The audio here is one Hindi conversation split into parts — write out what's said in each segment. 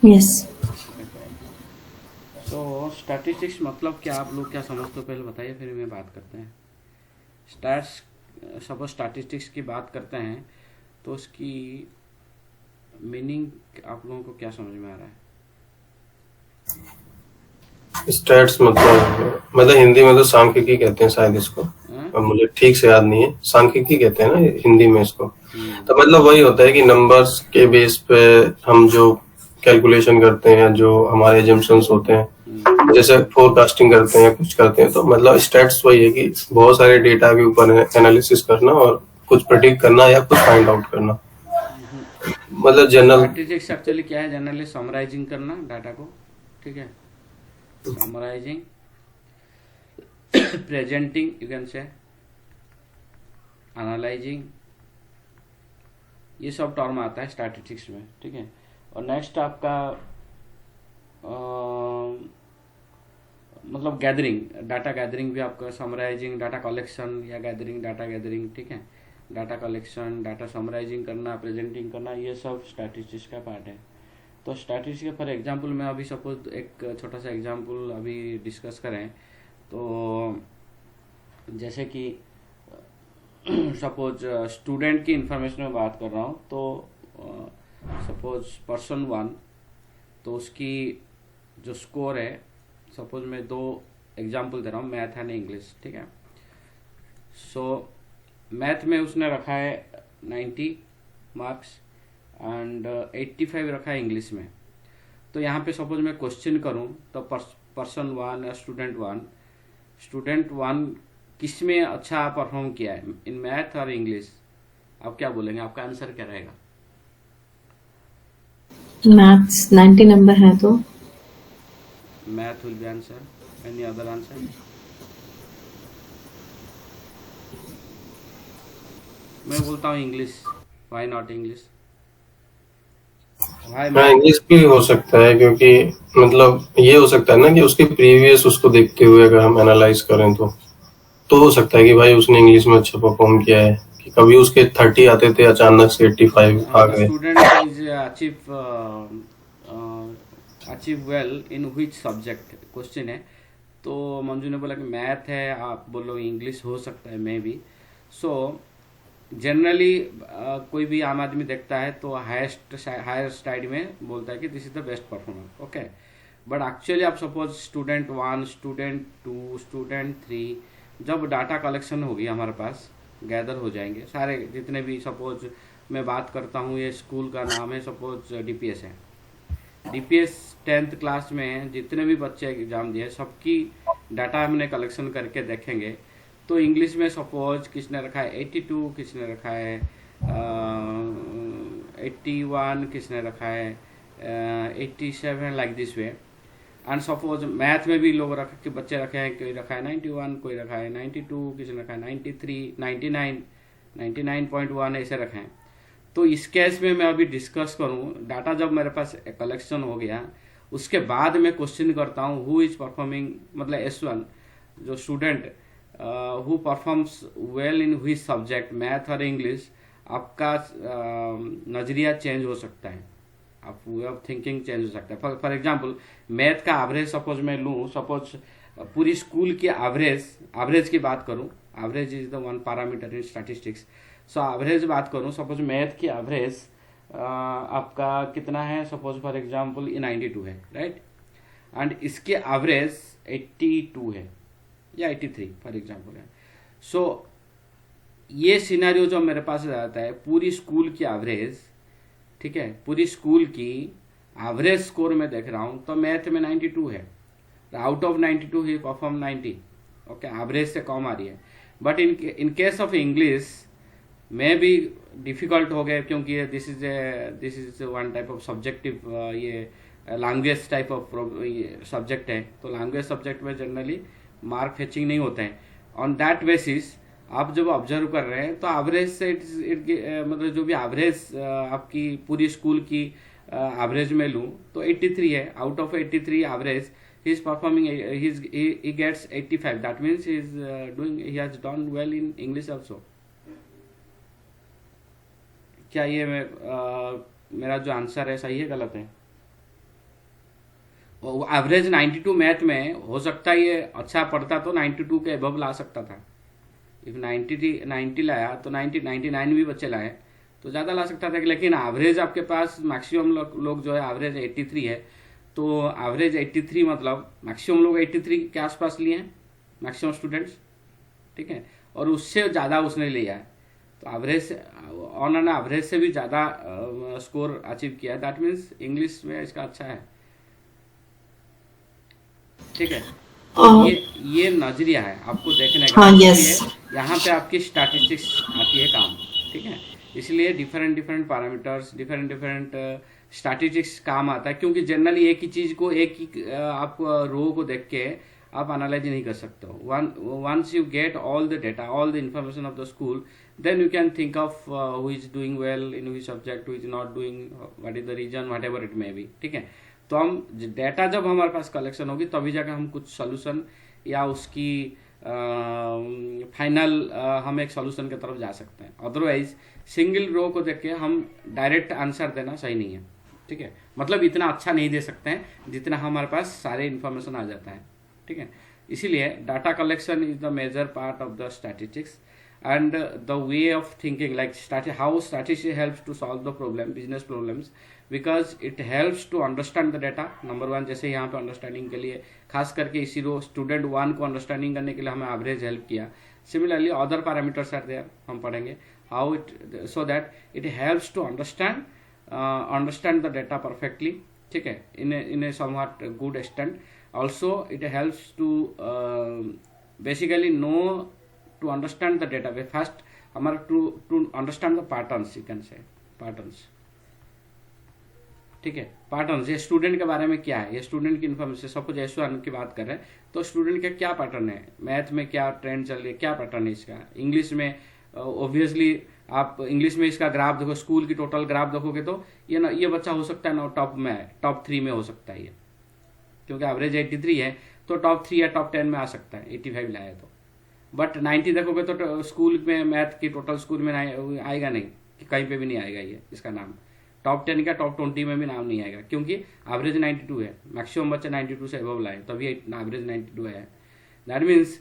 यस। सो स्टैटिस्टिक्स मतलब क्या, आप लोग क्या समझते हो पहले बताइए, फिर मैं बात करते हैं। स्टैट्स, सपोज स्टैटिस्टिक्स की बात करते हैं तो उसकी मीनिंग आप लोगों को क्या समझ में आ रहा है? स्टैट्स मतलब हिंदी में तो सांख्यिकी कहते हैं शायद इसको। हाँ? अब मुझे ठीक से याद नहीं है, सांख्यिकी कहते हैं ना हिंदी में इसको। हम्म। तो मतलब वही होता है कि नंबर्स के बेस पे हम जो कैलकुलेशन करते हैं, जो हमारे एजम्पशंस होते हम्म। हैं, जैसे फोरकास्टिंग करते हैं, कुछ करते हैं, तो मतलब स्टैट्स वही है कि बहुत सारे डेटा के ऊपर एनालिसिस करना और कुछ प्रेडिक्ट करना या कुछ फाइंड आउट करना। मतलब जनरल। स्टैटिस्टिक्स एक्चुअली क्या है? जनरली समराइजिंग करना डाटा को, ठीक है, summarising, presenting, you can say analysing, ये सब टर्म आता है स्टैटिस्टिक्स में, ठीक है। और नेक्स्ट आपका मतलब गैदरिंग, डाटा गैदरिंग भी आपका, समराइजिंग, डाटा कलेक्शन या गैदरिंग, डाटा गैदरिंग, ठीक है। डाटा कलेक्शन, डाटा समराइजिंग करना, प्रेजेंटिंग करना, ये सब स्टैटिस्टिक्स का पार्ट है। तो स्टैटिस्टिक्स फॉर एग्जांपल मैं अभी सपोज एक छोटा सा एग्जांपल अभी डिस्कस करें तो जैसे कि सपोज स्टूडेंट की इंफॉर्मेशन में बात कर रहा हूँ तो सपोज पर्सन वन, तो उसकी जो स्कोर है, सपोज मैं दो एग्जांपल दे रहा हूँ, मैथ एंड इंग्लिश, ठीक है। सो मैथ में उसने रखा है 90 मार्क्स एंड 85 रखा है इंग्लिश में। तो यहाँ पे सपोज मैं क्वेश्चन करूँ तो पर्सन वन या स्टूडेंट वन किस में अच्छा परफॉर्म किया है, इन मैथ और इंग्लिश? आप क्या बोलेंगे, आपका आंसर क्या रहेगा? मैथ्स 90 नंबर है तो math will be answer. Any other answer? मैं बोलता हूँ English. Why not English? Why हाँ, मैथ? इंग्लिश भी हो सकता है, क्योंकि मतलब ये हो सकता है ना कि उसके प्रीवियस उसको देखते हुए अगर हम एनालाइज करें तो हो सकता है कि भाई उसने इंग्लिश में अच्छा परफॉर्म किया है, कि कभी उसके 30 आते थे, अचानक से 85 आ द गए। Student is achieve well in which subject, question है। तो मंजू ने बोला कि मैथ है, आप बोलो इंग्लिश हो सकता है मे बी। सो जनरली कोई भी आम आदमी देखता है तो हायर साइड में बोलता है कि this is the best performer, okay. But actually आप suppose student one, student two, student three, जब डाटा कलेक्शन होगी हमारे पास, गैदर हो जाएंगे सारे जितने भी, सपोज मैं बात करता हूँ, ये स्कूल का नाम है सपोज डीपीएस है। डीपीएस 10th क्लास में जितने भी बच्चे एग्जाम दिए सबकी डाटा हमने कलेक्शन करके देखेंगे। तो इंग्लिश में सपोज किसने रखा है 82, किसने रखा है 81, किसने रखा है 87, like this way. And suppose math में भी लोग रख के बच्चे रखे हैं, कोई रखा है 91, कोई रखा है 92, किसी ने रखा है 93, 99, 99.1, ऐसे रखे हैं। तो इस केस में मैं अभी डिस्कस करूं, डाटा जब मेरे पास कलेक्शन हो गया उसके बाद मैं क्वेश्चन करता हूं हु इज परफॉर्मिंग, मतलब S1 जो student who performs well in हुई सब्जेक्ट, मैथ और इंग्लिश, आपका नजरिया चेंज हो सकता है, आप वे ऑफ थिंकिंग चेंज हो सकता है। फॉर एग्जाम्पल मैथ का एवरेज सपोज मैं लूँ, सपोज पूरी स्कूल की एवरेज की बात करूँ, average is the one parameter in statistics. So average बात करूँ, सपोज मैथ की एवरेज आपका कितना है, सपोज फॉर एग्जाम्पल ये 92 है, राइट। एंड इसके एवरेज 82 है या 83 फॉर एग्जाम्पल है। सो ये सिनेरियो जो मेरे पास आता है, पूरी स्कूल की एवरेज, ठीक है, पूरी स्कूल की एवरेज स्कोर में देख रहा हूं तो मैथ में 92 है, out of 92 he perform 90, okay, average से कम आ रही है। But in case of English में भी डिफिकल्ट हो गए, क्योंकि this is one type of subjective, ये लैंग्वेज टाइप ऑफ सब्जेक्ट है। तो लैंग्वेज सब्जेक्ट में जनरली मार्क फेचिंग नहीं होते हैं। ऑन दैट बेसिस आप जब ऑब्जर्व कर रहे हैं तो एवरेज से मतलब जो भी एवरेज आपकी पूरी स्कूल की एवरेज में लूँ तो 83 है, out of 83 average he is performing, he gets 85, that means he has done well in English also। क्या ये मेरा जो आंसर है सही है गलत है? एवरेज 92 मैथ में हो सकता है ये अच्छा पढ़ता तो 92 के अबव ला सकता था। इफ 90 लाया तो 99 भी बच्चे लाए तो ज़्यादा ला सकता था, लेकिन एवरेज आपके पास मैक्सिमम लोग जो है एवरेज 83 है, तो एवरेज 83 मतलब मैक्सिमम लोग 83 के आसपास लिए हैं, मैक्सिमम स्टूडेंट्स, ठीक है, और उससे ज़्यादा उसने लिया है, तो एवरेज ऑन एन एवरेज से भी ज़्यादा स्कोर अचीव किया है। दैट मीन्स इंग्लिश में इसका अच्छा है, ठीक है। और ये नजरिया है आपको देखने का। हाँ, इसलिए यस। यहाँ पे आपकी स्टैटिस्टिक्स आती है काम, ठीक है। इसलिए डिफरेंट पैरामीटर्स, डिफरेंट स्टैटिस्टिक्स काम आता है, क्योंकि जनरली एक ही चीज को, एक ही आप रो को देख के आप एनालाइज नहीं कर सकते हो। Once you get all the data, all the information of the school, then you can think of who is doing well in which subject, who is not doing, what is the reason, whatever it may be, ठीक है। तो हम डेटा जब हमारे पास कलेक्शन होगी तभी जाकर हम कुछ सोल्यूशन या उसकी फाइनल हम एक सोल्यूशन की तरफ जा सकते हैं। अदरवाइज सिंगल रो को देख के हम डायरेक्ट आंसर देना सही नहीं है, ठीक है। मतलब इतना अच्छा नहीं दे सकते हैं जितना हमारे पास सारे इन्फॉर्मेशन आ जाता है, ठीक है। इसीलिए data collection is the major part of the statistics and the way of thinking, like how statistics helps to solve the problem, business problems, because it helps to understand the data. Number 1, जैसे यहाँ पे अंडरस्टैंडिंग के लिए खास करके इसी रो स्टूडेंट 1 को अंडरस्टैंडिंग करने के लिए हमें एवरेज हेल्प किया। Similarly other parameters are there, हम पढ़ेंगे how it, so that it helps to understand the data perfectly, ठीक है, in a somewhat good extent. Also it helps to basically know to understand the data. First हमारा to understand the patterns, you can say patterns, ठीक है। पैटर्न्स, ये स्टूडेंट के बारे में क्या है, ये स्टूडेंट की इन्फॉर्मेशन, सपोज S1 की बात कर रहे हैं तो स्टूडेंट का क्या पैटर्न है, मैथ में क्या ट्रेंड चल रही है, क्या पैटर्न है इसका, इंग्लिश में ऑब्वियसली आप इंग्लिश में इसका ग्राफ देखो, स्कूल की टोटल ग्राफ देखोगे तो ये बच्चा हो सकता है ना टॉप में है, टॉप 3 में हो सकता है ये, क्योंकि एवरेज 83 है तो टॉप 3 या टॉप 10 में आ सकता है, 85 लाया तो। बट 90 देखोगे तो स्कूल में मैथ की टोटल स्कूल में आएगा नहीं, कि कहीं पे भी नहीं आएगा ये, इसका नाम टॉप 10 का टॉप 20 में भी नाम नहीं आएगा, क्योंकि एवरेज 92 है, मैक्सिमम बच्चे 92 से अबव लाए तभी एवरेज 92 है। That means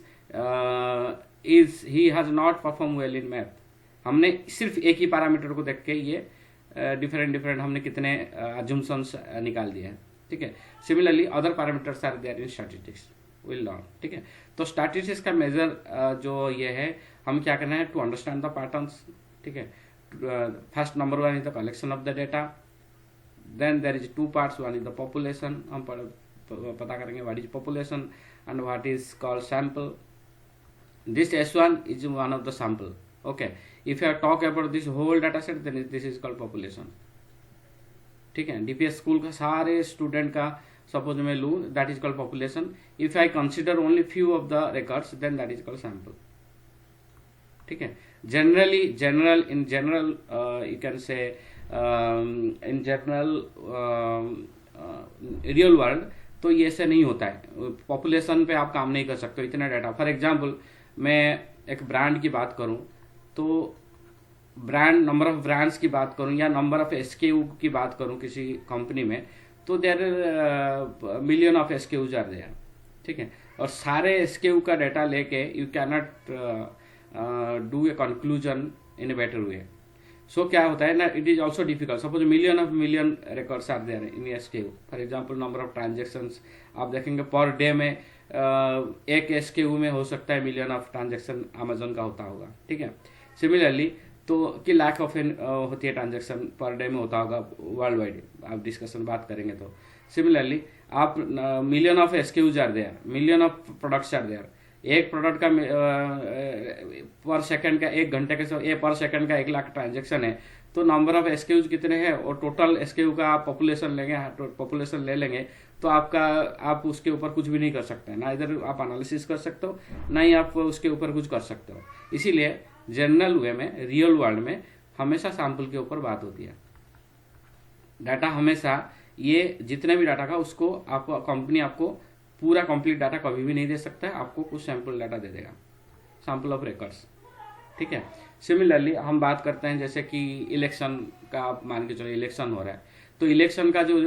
is he has not perform well in math. हमने सिर्फ एक ही पैरामीटर को देख के ये डिफरेंट हमने कितने अजम्पशंस निकाल दिए हैं, ठीक है। Similarly other parameters are there in statistics, will learn, ठीक है। तो स्टैटिस्टिक्स का मेजर जो ये है, हम क्या करना है, टू अंडरस्टैंड द पैटर्न्स, ठीक है। First number 1 is the collection of the data, then there is 2 parts, 1 is the population, हम पता करेंगे what is population and what is called sample. This S1 is one of the sample, okay. If you talk about this whole data set, then this is called population, ठीक है। डीपीएस स्कूल का सारे स्टूडेंट का सपोज मैं लू, that is called population. If I consider only few of the records, then that is called sample, ठीक है। इन जनरल यू कैन से इन जनरल रियल वर्ल्ड तो ये ऐसे नहीं होता है, पॉपुलेशन पे आप काम नहीं कर सकते इतना डाटा। फॉर एग्जांपल मैं एक ब्रांड की बात करूं तो ब्रांड, नंबर ऑफ ब्रांड्स की बात करूं या नंबर ऑफ SKU की बात करूं किसी कंपनी में, तो there million of SKUs are there, ठीक है। और सारे SKU का डाटा लेके you can not do a conclusion in a better way. So क्या होता है ना, it is also difficult. Suppose million records are there in SKU। For example number of transactions आप देखेंगे पर डे में, एक SKU में हो सकता है मिलियन ऑफ ट्रांजेक्शन अमेजोन का होता होगा, ठीक है। सिमिलरली तो कि लाख ऑफ होती है ट्रांजेक्शन पर डे में होता होगा वर्ल्ड वाइड, आप डिस्कशन बात करेंगे तो। सिमिलरली आप million of SKUs are there, million of products are there. एक प्रोडक्ट का पर सेकंड का, एक घंटे के पर सेकंड का 1 लाख ट्रांजेक्शन है, तो नंबर ऑफ SKUs कितने हैं और टोटल SKU का आप पॉपुलेशन लेंगे, पॉपुलेशन ले लेंगे तो आप उसके ऊपर कुछ भी नहीं कर सकते, ना इधर आप एनालिसिस कर सकते हो ना ही आप उसके ऊपर कुछ कर सकते हो। इसीलिए जनरल वे में, रियल वर्ल्ड में हमेशा सैंपल के ऊपर बात होती है। डाटा हमेशा, ये जितने भी डाटा का उसको आपको कंपनी आपको पूरा कंप्लीट डाटा कभी भी नहीं दे सकता है, आपको कुछ सैंपल डाटा दे देगा, सैंपल ऑफ रिकॉर्ड्स, ठीक है। सिमिलरली हम बात करते हैं जैसे कि इलेक्शन का, आप मान के चलो इलेक्शन हो रहा है तो इलेक्शन का जो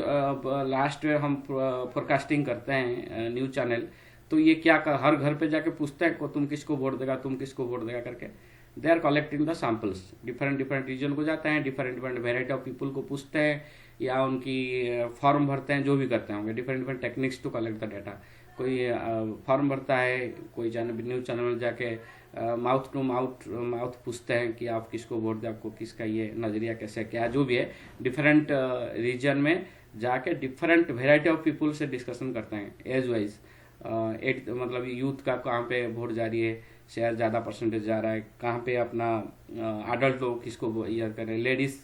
लास्ट में हम फोरकास्टिंग करते हैं न्यूज चैनल, तो ये क्या हर घर पे जाके पूछते हैं को तुम किसको वोट देगा, तुम किसको वोट देगा करके। They are collecting the samples, different different region को जाते हैं, different different variety of people को पूछते हैं या उनकी फॉर्म भरते हैं, जो भी करते हैं different different techniques to collect the data. कोई फॉर्म भरता है, कोई न्यूज चैनल में जाके माउथ टू माउथ पूछते हैं कि आप किसको वोट दें, आपको किसका ये नज़रिया कैसे क्या जो भी है, डिफरेंट रीजन में जाके डिफरेंट वेराइटी ऑफ पीपल से डिस्कशन करते हैं एज वाइज। मतलब यूथ का कहाँ पे वोट जा रही है, शेयर ज़्यादा परसेंटेज जा रहा है, कहाँ पे अपना अडल्ट लोग किसको ये कर रहे हैं, लेडीज़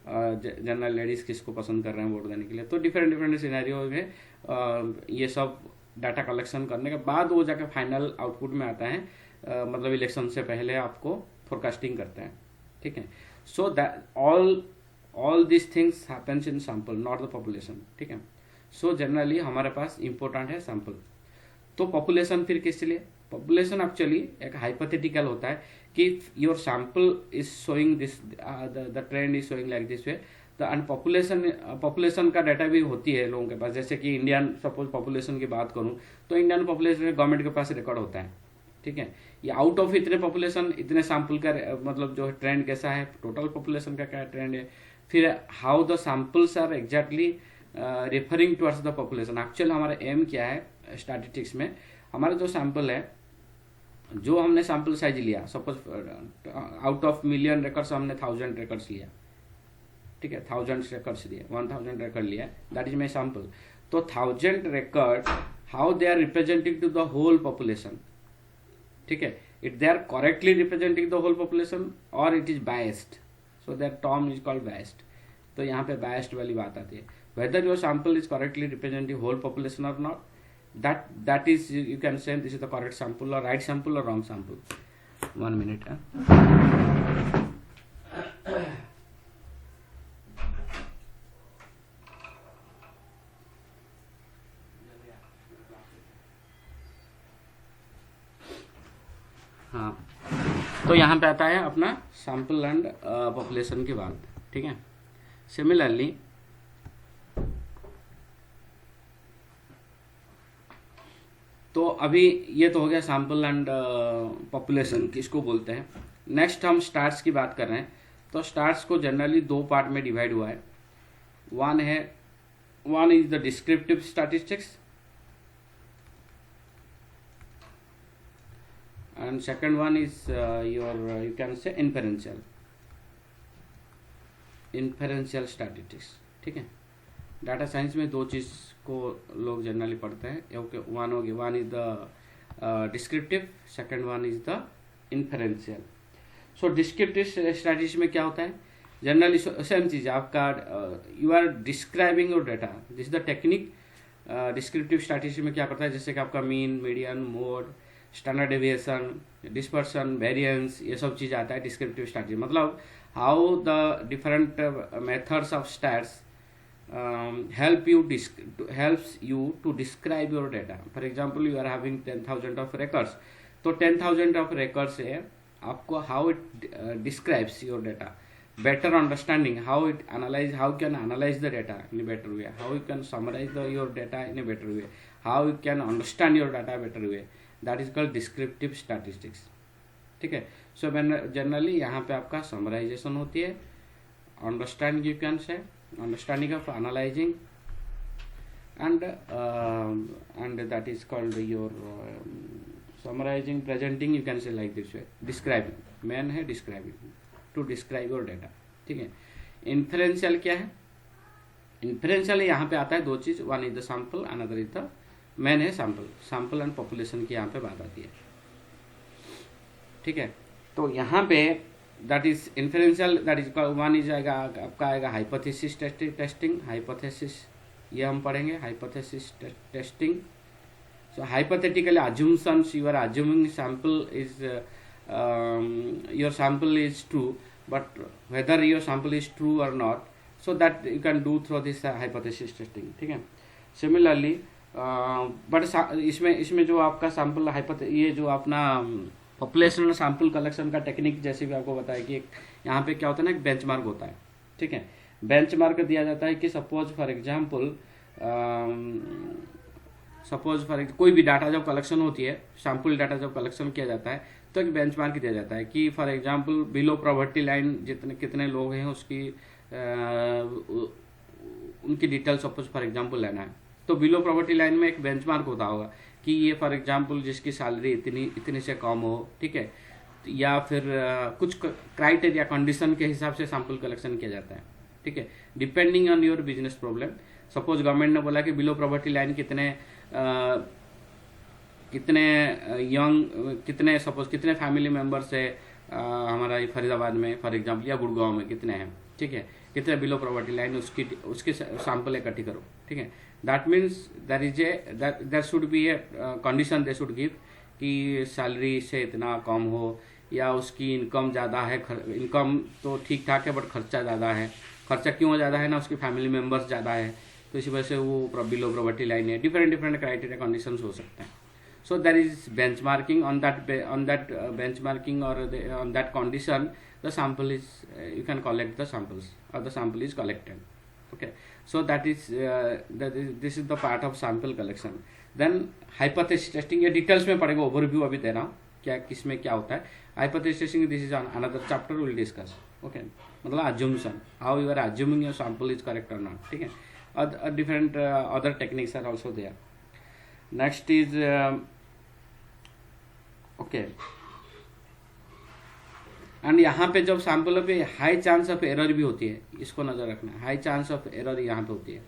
जनरल लेडीज़ किसको पसंद कर रहे हैं वोट देने के लिए। तो डिफरेंट डिफरेंट सिनेरियो में ये सब डाटा कलेक्शन करने के बाद वो जाके फाइनल आउटपुट में आता है, मतलब इलेक्शन से पहले आपको फोरकास्टिंग करते हैं, ठीक है। So that all this things happens in sample, not the population, ठीक है। सो जनरली हमारे पास इंपॉर्टेंट है सैंपल। तो पॉपुलेशन फिर किस लिए? पॉपुलेशन एक्चुअली एक हाइपोथेटिकल होता है कि your sample is showing this, the trend is showing like this way, and population का डाटा भी होती है लोगों के पास। जैसे कि इंडियन सपोज पॉपुलेशन की बात करूं तो इंडियन पॉपुलेशन गवर्नमेंट के पास रिकॉर्ड होता है, ठीक है। ये आउट ऑफ इतने पॉपुलेशन इतने सैंपल का मतलब जो ट्रेंड कैसा है, टोटल पॉपुलेशन का क्या ट्रेंड है, फिर how the samples are exactly referring towards the population. Actual हमारा एम क्या है स्टैटिस्टिक्स में, हमारा जो सैंपल है, जो हमने सैंपल साइज लिया, suppose out of million records हमने 1000 रिकॉर्ड्स लिया, ठीक है, 1000 रिकॉर्ड्स लिए, 1000 रिकॉर्ड लिया, दैट इज माई सैंपल। तो 1000 record how they are representing to the whole population, ठीक है, it they are correctly representing the whole population और it is biased, so that term is called biased. तो यहाँ पे बायस्ड वाली बात आती है, whether your sample is correctly representing whole population और not, that is you can say this is the correct sample or right sample or wrong sample. 1 minute. हाँ, तो यहाँ पे आता है अपना सैंपल एंड पॉपुलेशन की बात, ठीक है। सिमिलरली तो अभी ये तो हो गया सैंपल एंड पॉपुलेशन किसको बोलते हैं। नेक्स्ट हम स्टार्स की बात कर रहे हैं। तो स्टार्स को जनरली 2 पार्ट में डिवाइड हुआ है। One is the descriptive statistics and second one is your you can say inferential statistics, ठीक है। डाटा साइंस में 2 चीज को लोग जनरली पढ़ते हैं। Okay, one is the descriptive, second one is the inferential. So descriptive statistics में क्या होता है, जनरली सेम चीज आपका you are describing your data, this is the technique. Descriptive statistics में क्या करता है, जैसे कि आपका mean, median, mode, standard deviation, dispersion, variance, ये सब चीज आता है डिस्क्रिप्टिव स्टैटिस्टिक्स। मतलब how the different methods of stats helps you to describe your data. For example, you are having 10,000 of records. तो 10,000 of records से आपको how it describes your data, better understanding how it analyze, how you can analyze the data in a better way, how you can summarize your data in a better way, how you can understand your data better way. That is called descriptive statistics, ठीक है। So generally यहाँ पे आपका summarization होती है, understanding you can say, understanding of analyzing, and that is called your summarizing, presenting, you can say like this way, describing, main है describing, to describe your data, ठीक है। inferential क्या है, inferential यहाँ पे आता है 2 चीज, one is the sample, another is the main है सैंपल एंड पॉपुलेशन की यहाँ पे बात आती है, ठीक है। तो यहाँ पे that is inferential, that is one is आएगा आपका आएगा हाइपोथेसिस टेस्टिंग, हाइपोथेसिस ये हम पढ़ेंगे, hypothesis testing. So hypothetically assumptions, you are assuming sample is your sample is true, but whether your sample is true और not, so that you can do through this hypothesis testing, ठीक है। सिमिलरली बट इसमें जो आपका सैंपल ये जो अपना पॉपुलेशन सैंपल कलेक्शन का टेक्निक जैसे भी आपको बताया कि यहाँ पे क्या होता है ना, एक बेंचमार्क होता है, ठीक है। बेंचमार्क दिया जाता है कि सपोज फॉर एग्जांपल कोई भी डाटा जब कलेक्शन होती है, सैंपल डाटा जब कलेक्शन किया जाता है तो एक बेंचमार्क दिया जाता है कि for example below poverty line जितने कितने लोग हैं उसकी उनकी डिटेल सपोज फॉर एग्जांपल लेना है, तो बिलो पॉवर्टी लाइन में एक बेंचमार्क होता होगा कि ये फॉर एग्जांपल जिसकी सैलरी इतनी से कम हो, ठीक है, या फिर कुछ क्राइटेरिया कंडीशन के हिसाब से सैंपल कलेक्शन किया जाता है, ठीक है, depending on your business problem. Suppose government ने बोला कि बिलो पॉवर्टी लाइन कितने फैमिली मेंबर्स है हमारा फरीदाबाद में फॉर एग्जांपल या गुड़गांव में कितने हैं, ठीक है, कितने बिलो पॉवर्टी लाइन उसकी सैंपल इकट्ठी करो, ठीक है। That means there should be a condition they should give कि सैलरी से इतना कम हो या उसकी इनकम ज़्यादा है, इनकम तो ठीक ठाक है बट खर्चा ज़्यादा है। खर्चा क्यों ज़्यादा है ना, उसकी फैमिली मेम्बर्स ज़्यादा है तो इसी वजह से वो बिलो पॉवर्टी लाइन है। डिफरेंट क्राइटेरिया कंडीशंस हो सकते हैं। So there is benchmarking on that benchmarking or on that condition, the sample is you can collect the samples or the sample is collected. Okay, so this is the part of sample collection. Then hypothesis testing, ये details में पड़ेगा, overview अभी दे रहा हूँ क्या किसमें क्या होता है। Hypothesis testing, this is another chapter we will discuss. Okay, मतलब assumption, how you are assuming your sample is correct or not, ठीक है। और different other techniques are also there. Next is okay and यहाँ पे जब सैंपल पे हाई चांस ऑफ एरर भी होती है, इसको नजर रखना है, हाई चांस ऑफ एरर यहाँ पे होती है,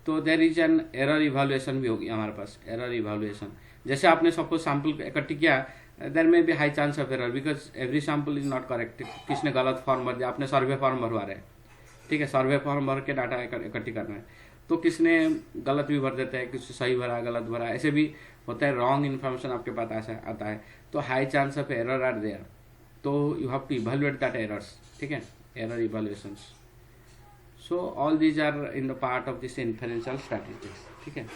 तो there is an error evaluation भी होगी हमारे पास। एरर इवैल्यूएशन जैसे आपने सपोज सैंपल इकट्ठी किया, देयर में भी high chance of error because every sample is not correct. किसने गलत फॉर्म भर दिया, आपने सर्वे फॉर्म भरवा रहे हैं, ठीक है, सर्वे फॉर्म भर के डाटा इकट्ठी करना है, तो किसने गलत भी भर देता है, किसी सही भरा गलत भरा, ऐसे भी होता है, रॉन्ग इन्फॉर्मेशन आपके पास आता है, तो high chance of error are there, तो you have to evaluate that errors, ठीक है, error evaluations. So all these are in the part of this inferential statistics, ठीक है।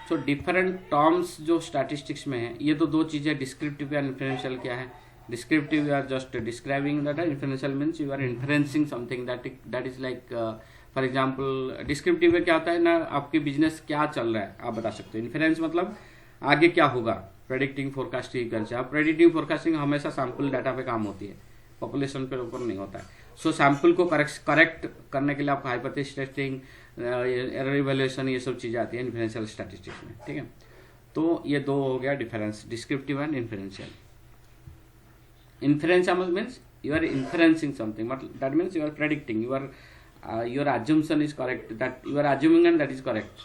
सो डिफरेंट टर्म्स जो स्टैटिस्टिक्स में है, ये तो दो चीजें, डिस्क्रिप्टिव या इन्फरेंशियल क्या है। Descriptive, you are just describing that. Inferential means you are inferencing something that is like for example descriptive में क्या होता है ना, आपके बिजनेस क्या चल रहा है आप बता सकते हो। इन्फेरेंस मतलब आगे क्या होगा, प्रेडिक्टिंग फोरकास्टिंग कर, आप प्रेडिक्टिव फोरकास्टिंग हमेशा सैंपल डाटा पे काम होती है, पॉपुलेशन पे ऊपर नहीं होता है। सो सैंपल को करेक्ट करने के लिए आपको हाइपोथेसिस टेस्टिंग, एरर इवैल्यूएशन, ये सब चीजें आती है इन्फरेंशियल स्टैटिस्टिक्स में, ठीक है। तो ये दो हो गया difference, descriptive and inferential. Inferential means you are inferencing something, but that means you are predicting, your assumption is correct, that you are assuming and that is correct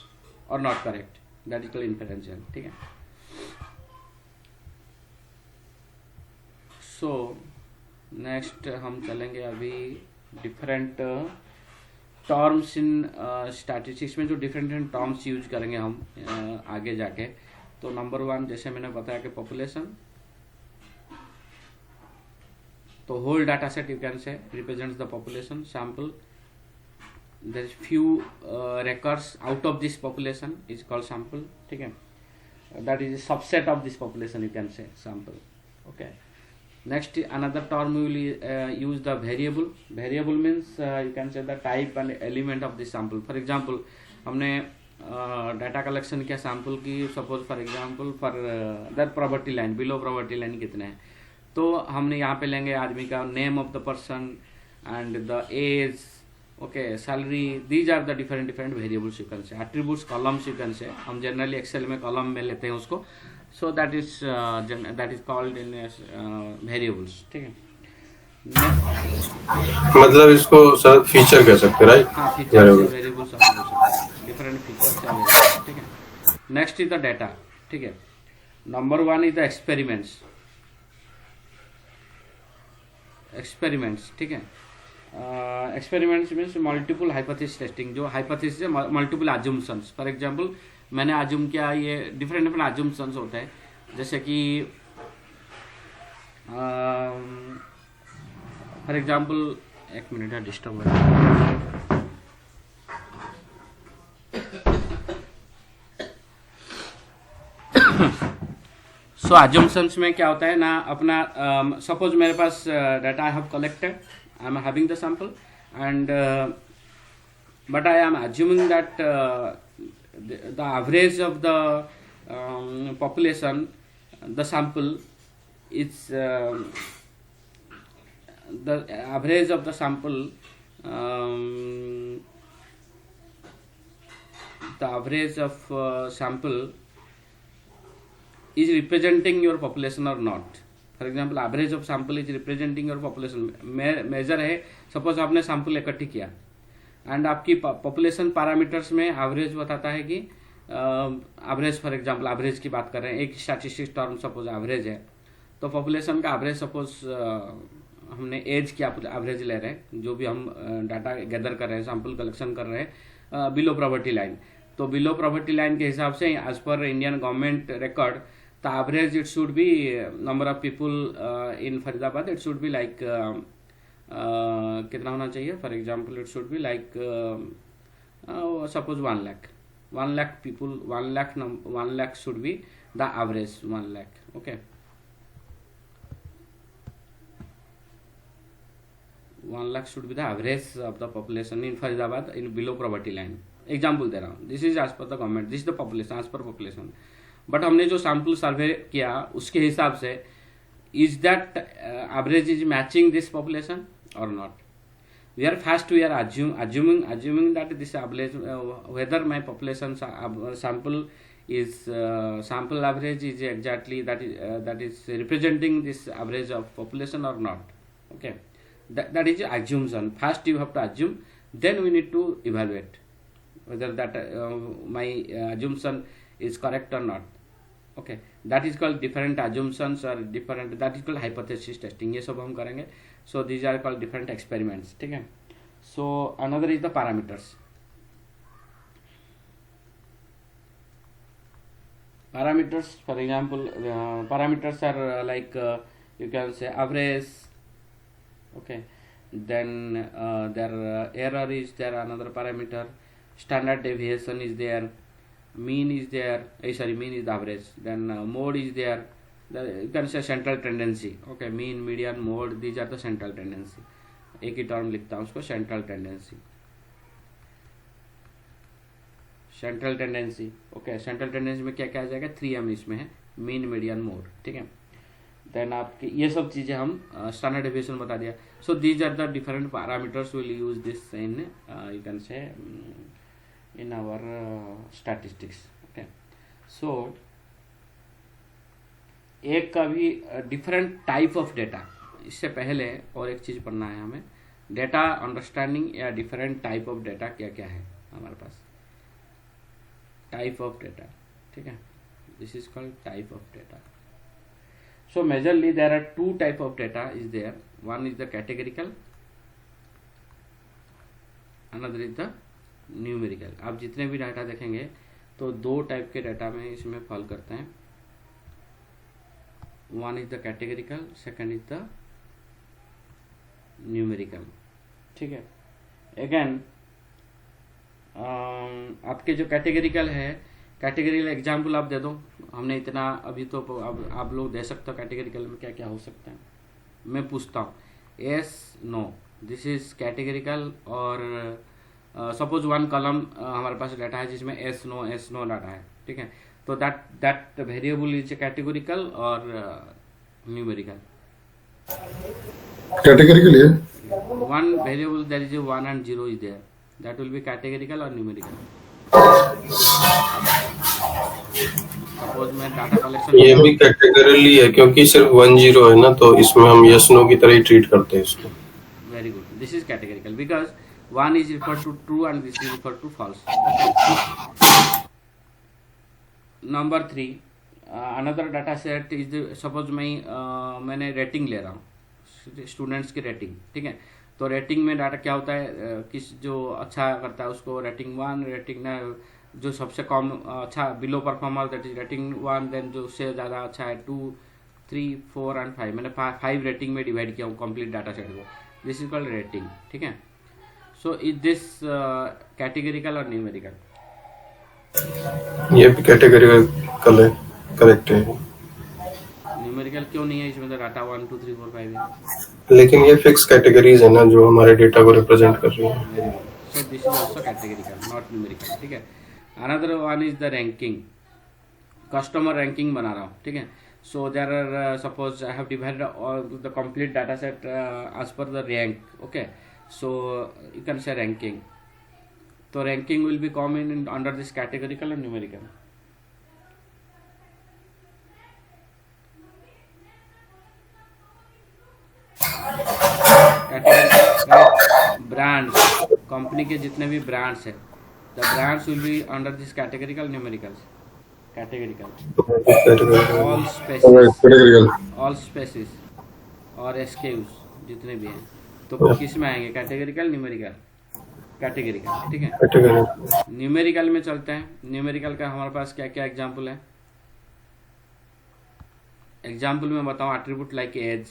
or not correct, that is called inferential, ठीक है। So next हम चलेंगे अभी डिफरेंट टर्म्स इन स्टैटिस्टिक्स में, जो डिफरेंट टर्म्स यूज करेंगे हम आगे जाके। तो नंबर 1 जैसे मैंने बताया कि पॉपुलेशन, तो whole data set you can say represents the population sample. There is few records out of this population is called sample, ठीक है, that is a subset of this population, you can say sample, okay। Next another term we will use the variable. Variable means you can say the type and element of this sample. For example हमने डाटा कलेक्शन किया सैंपल की, suppose for example for that poverty line, below poverty line कितने हैं, तो हमने यहाँ पे लेंगे आदमी का name of the person and the age, okay, salary, these are the different variables you can say, attributes columns you can say, हम जनरली एक्सेल में कॉलम में लेते हैं उसको, सो that is called in variables, ठीक है। मतलब इसको सर फीचर कह सकते हैं, राइट? हाँ, फीचर वेरिएबल्स डिफरेंट फीचर्स, ठीक है। नेक्स्ट इज द डाटा, ठीक है। नंबर 1 इज द एक्सपेरिमेंट्स, ठीक है। Experiments means multiple hypothesis testing, जो हाइपोथेसिस है मल्टीपल अजम्पशंस। फॉर एग्जांपल मैंने अज्यूम किया, ये डिफरेंट अजम्पशंस होते हैं, जैसे कि फॉर एग्जांपल एक मिनट डिस्टर्ब हो रहा है, सो assumptions में क्या होता है ना, अपना सपोज मेरे पास data I have collected, I am having the sample and but I am assuming that the average of the population, the sample is the average of the sample, the average of sample is representing your population or not. For example, average of sample is representing your population. Major है, सपोज आपने सैंपल इकट्ठी किया एंड आपकी पॉपुलेशन पैरामीटर्स में एवरेज बताता है कि एवरेज, फॉर एग्जांपल एवरेज की बात कर रहे हैं, एक स्टैटिस्टिक्स टर्म सपोज एवरेज है, तो पॉपुलेशन का एवरेज सपोज हमने एज की एवरेज ले रहे हैं, जो भी हम डाटा गैदर कर रहे हैं, सैंपल कलेक्शन कर रहे हैं बिलो पॉवर्टी लाइन, तो बिलो पॉवर्टी लाइन के हिसाब से as per Indian government record the average it should be number of people in Faridabad, it should be like कितना होना चाहिए, for example it should be like suppose 1 lakh people, 1 lakh should be the average, 1 lakh, okay, 1 lakh should be the average of the population in Faridabad in below poverty line. Example दे रहा हूँ, this is as per the government, this is the population as per population, but हमने जो सैंपल सर्वे किया उसके हिसाब से is that average is matching this population or not. We are assuming that this average, whether my population sample is sample average is exactly that is representing this average of population or not. Okay, that is assumption. First you have to assume, then we need to evaluate whether that my assumption is correct or not. Okay, that is called different assumptions or different, that is called hypothesis testing. ये सब हम करेंगे. So these are called different experiments. ठीक है. So another is the parameters. Parameters, for example, parameters are like you can say average. Okay, then their error is there, another parameter. Standard deviation is there. Mean is there, mean is the average, then mode is there, you can say central tendency. Okay, mean, median, mode, these are the central tendency. एक ही टर्म लिखता हूँ उसको, central tendency. Central tendency, okay, central tendency में क्या क्या आ जाएगा, 3M इसमें है, मीन, मीडियन, मोड. ठीक है, देन आपकी ये सब चीज़ें हम स्टैंडर्ड डेविएशन बता दिया. So these are the different parameters, will use this in you can say in our statistics. Okay, so एक का भी डिफरेंट टाइप ऑफ डेटा, इससे पहले और एक चीज पढ़ना है हमें, डेटा अंडरस्टैंडिंग या डिफरेंट टाइप ऑफ डेटा क्या क्या है हमारे पास, टाइप ऑफ डेटा. ठीक है, this is called type of data. So majorly there are 2 type of data is there, one is the categorical, another is the numerical. आप जितने भी डाटा देखेंगे तो 2 टाइप के डाटा में इसमें फॉल करते हैं. One is the categorical, second is the numerical. ठीक है, अगेन आपके जो कैटेगरिकल है, कैटेगरिकल एग्जाम्पल आप दे दो. हमने इतना अभी तो आप लोग दे सकते हो कैटेगरिकल में क्या क्या हो सकता है. मैं पूछता हूँ, yes, no, this is categorical. और सपोज 1 कॉलम हमारे पास डाटा है जिसमें एस नो डाटा है. ठीक है, तो दैट वेरिएबल इज कैटेगरिकल और न्यूमेरिकल. कैटेगरिकल है, one variable there is a 1 and 0 is there, that will be categorical or numerical. Suppose मैं डाटा कलेक्शन, ये भी कैटेगरिकली है क्योंकि सिर्फ 1 0 है ना, तो इसमें हम यस नो की तरह ही ट्रीट करते हैं इसको. Very good, this is categorical because 1 is referred to true and this is referred to false. Number 3, another data set is suppose मैंने रेटिंग ले रहा हूँ, स्टूडेंट्स की रेटिंग. ठीक है, तो रेटिंग में डाटा क्या होता है, किस जो अच्छा करता है उसको रेटिंग 1, रेटिंग जो सबसे कम अच्छा below performer that is rating 1, then जो उससे ज़्यादा अच्छा है 2, 3, 4 एंड 5. मैंने 5 रेटिंग में डिवाइड किया हूँ कंप्लीट डाटा सेट को. This is called rating. ठीक है, so is this categorical or numerical? ये भी कैटेगरिकल है, करेक्ट है. न्यूमेरिकल क्यों नहीं है इसमें? तो डाटा 1 2 3 4 5 है। लेकिन ये फिक्स कैटेगरीज है ना जो हमारे डेटा को रिप्रेजेंट कर रही है। Very good. So this is also categorical, not numerical, ठीक है। Another one is the ranking, customer ranking बना रहा हूँ, ठीक है। So there are suppose I have divided all the complete data set as per the rank, okay. So you can say ranking, तो ranking will be come in under this categorical and numerical. Brands, company के जितने भी ब्रांड्स है, the brands will be under this categorical, numerical, categorical. All species, all species और एसकेयूज जितने भी हैं, तो किस में आएंगे? कैटेगरिकल, न्यूमेरिकल, कैटेगरिकल, ठीक है। न्यूमेरिकल में चलते हैं। न्यूमेरिकल का हमारे पास क्या क्या एग्जाम्पल है? एग्जाम्पल में बताऊं, एट्रीब्यूट लाइक एज,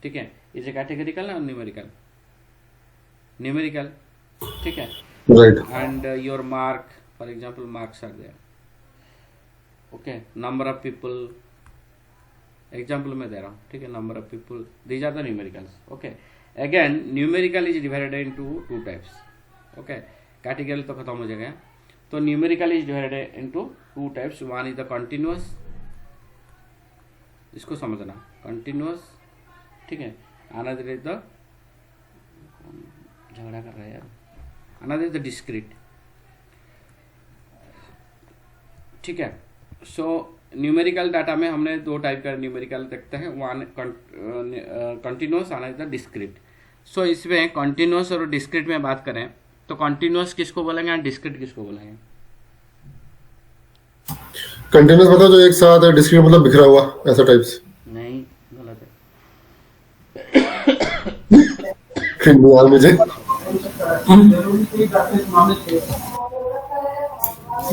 ठीक है, इज ए कैटेगरिकल और न्यूमेरिकल? न्यूमेरिकल, ठीक है, right. And your mark, for example marks are there, okay. Number of people, example में दे रहा हूँ, ठीक है, number of people, these are the numericals, okay. Again numerical is divided into two types, okay. Categorical तो खत्म हो जाएगा, तो numerical is divided into two types. One is the continuous, इसको समझना, कंटिन्यूअस, ठीक है। अनदर इज द, झगड़ा कर रहा है यार, अनदर इज द डिस्क्रीट, ठीक है। सो न्यूमेरिकल डाटा में हमने दो टाइप का न्यूमेरिकल देखते हैं, one continuous, another is the discrete. So इसमें कंटिन्यूअस और डिस्क्रीट में बात करें तो कंटिन्यूअस किसको बोलेंगे और डिस्क्रीट किसको बोलेंगे? कंटिन्यूअस मतलब जो एक साथ है, डिस्क्रीट मतलब बिखरा हुआ, ऐसा टाइप्स। नहीं, गलत है। मुझे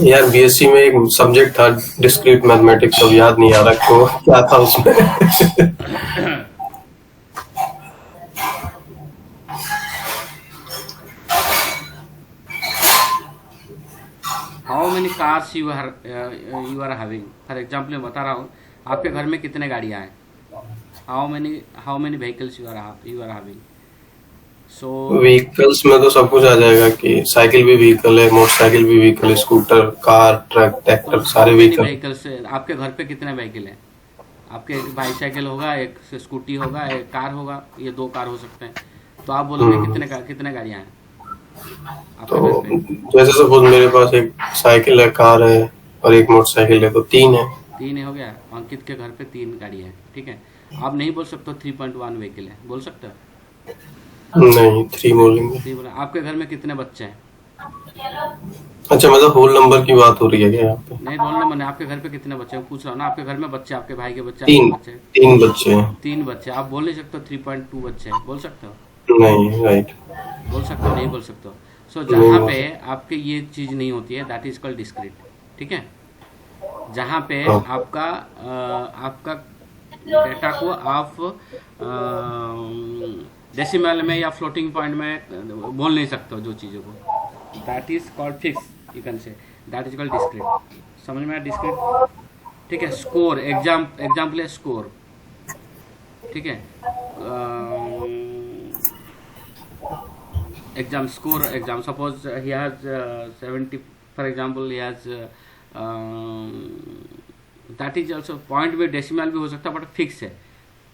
यार बीएससी में एक सब्जेक्ट था डिस्क्रीट मैथमेटिक्स, अब याद नहीं आ रहा तो क्या था उसमें। How many cars you are having? For example मैं बता रहा हूँ, आपके घर में कितने गाड़ियाँ हैं? How many vehicles you are having? So vehicles में तो सब कुछ आ जाएगा कि साइकिल भी व्हीकल है, मोटरसाइकिल भी व्हीकल है, स्कूटर, कार, ट्रक, ट्रैक्टर, सारे व्हीकल। व्हीकल्स आपके घर पे कितने व्हीकल हैं? आपके एक बाईसाइकिल होगा, एक स्कूटी होगा, एक कार होगा, ये दो कार हो सकते हैं। तो आप बोलोगे कितने गाड़ियाँ हैं आपके तो घर पे? जैसे सपोज मेरे पास एक साइकिल है, कार है और एक मोटरसाइकिल है, तो तीन है। तीन हो गया। अंकित के घर पे 3 गाड़ियाँ हैं, ठीक है। आप नहीं बोल सकते 3.1 व्हीकल है, बोल सकते हो? नहीं, 3 बोलेंगे। 3 बोला। आपके घर में कितने बच्चे हैं? अच्छा, मतलब होल नंबर की बात हो रही है क्या यहाँ पे? नहीं, रोल नंबर नहीं। आपके घर पे कितने बच्चे हैं पूछ रहा हूँ ना। आपके घर में बच्चे, आपके भाई के बच्चे, तीन आपके बच्चे? 3 बच्चे हैं। 3 बच्चे। आप बोल नहीं सकते 3.2 बच्चे हैं, बोल सकते हो? नहीं, राइट। बोल सकते हो? नहीं बोल सकते हो। सो जहाँ पे आपके ये चीज नहीं होती है, दैट इज कॉल्ड डिस्क्रीट, ठीक है। जहाँ पे आपका डेटा को आप डेसिमल में या फ्लोटिंग पॉइंट में बोल नहीं सकते हो जो चीज़ों को, that is called fix, you can say that is called discrete. समझ में आया डिस्क्रीट, ठीक है। स्कोर, एग्जाम्पल है स्कोर, ठीक है। Exam score, exam suppose he has 70, for example he has that is also point भी, डेसिमल भी हो सकता है, बट फिक्स है।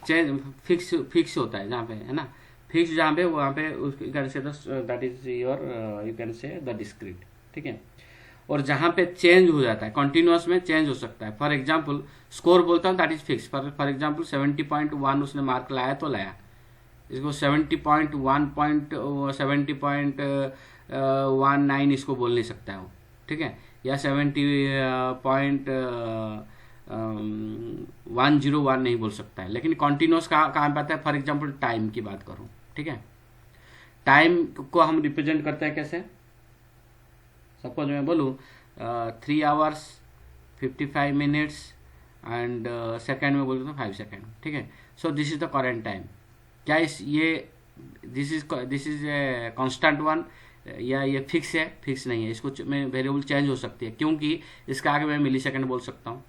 चेंज फिक्स होता है जहाँ पे, है ना। फिक्स जहाँ पे, वहाँ पे you can say that is your, you can से द डिस्क्रीट, ठीक है। और जहाँ पे चेंज हो जाता है, कंटिन्यूअस में चेंज हो सकता है। फॉर एग्जाम्पल स्कोर बोलता हूँ, that is fix. For example 70.1 उसने मार्क लाया तो लाया, इसको 70.19 इसको बोल नहीं सकता है वो, ठीक है। या 70.101 नहीं बोल सकता है। लेकिन कॉन्टिन्यूस कहाँ पे आता है? फॉर एग्जाम्पल टाइम की बात करूँ, ठीक है। टाइम को हम रिप्रेजेंट करते हैं कैसे? सपोज मैं बोलूँ 3 hours 55 minutes एंड सेकेंड में बोलूँ तो 5 seconds, ठीक है। So this is the current time. क्या this is a constant one या ये फिक्स है? फिक्स नहीं है, इसको मैं वेरिएबल चेंज हो सकती है, क्योंकि इसका आगे मैं मिली सेकेंड बोल सकता हूँ।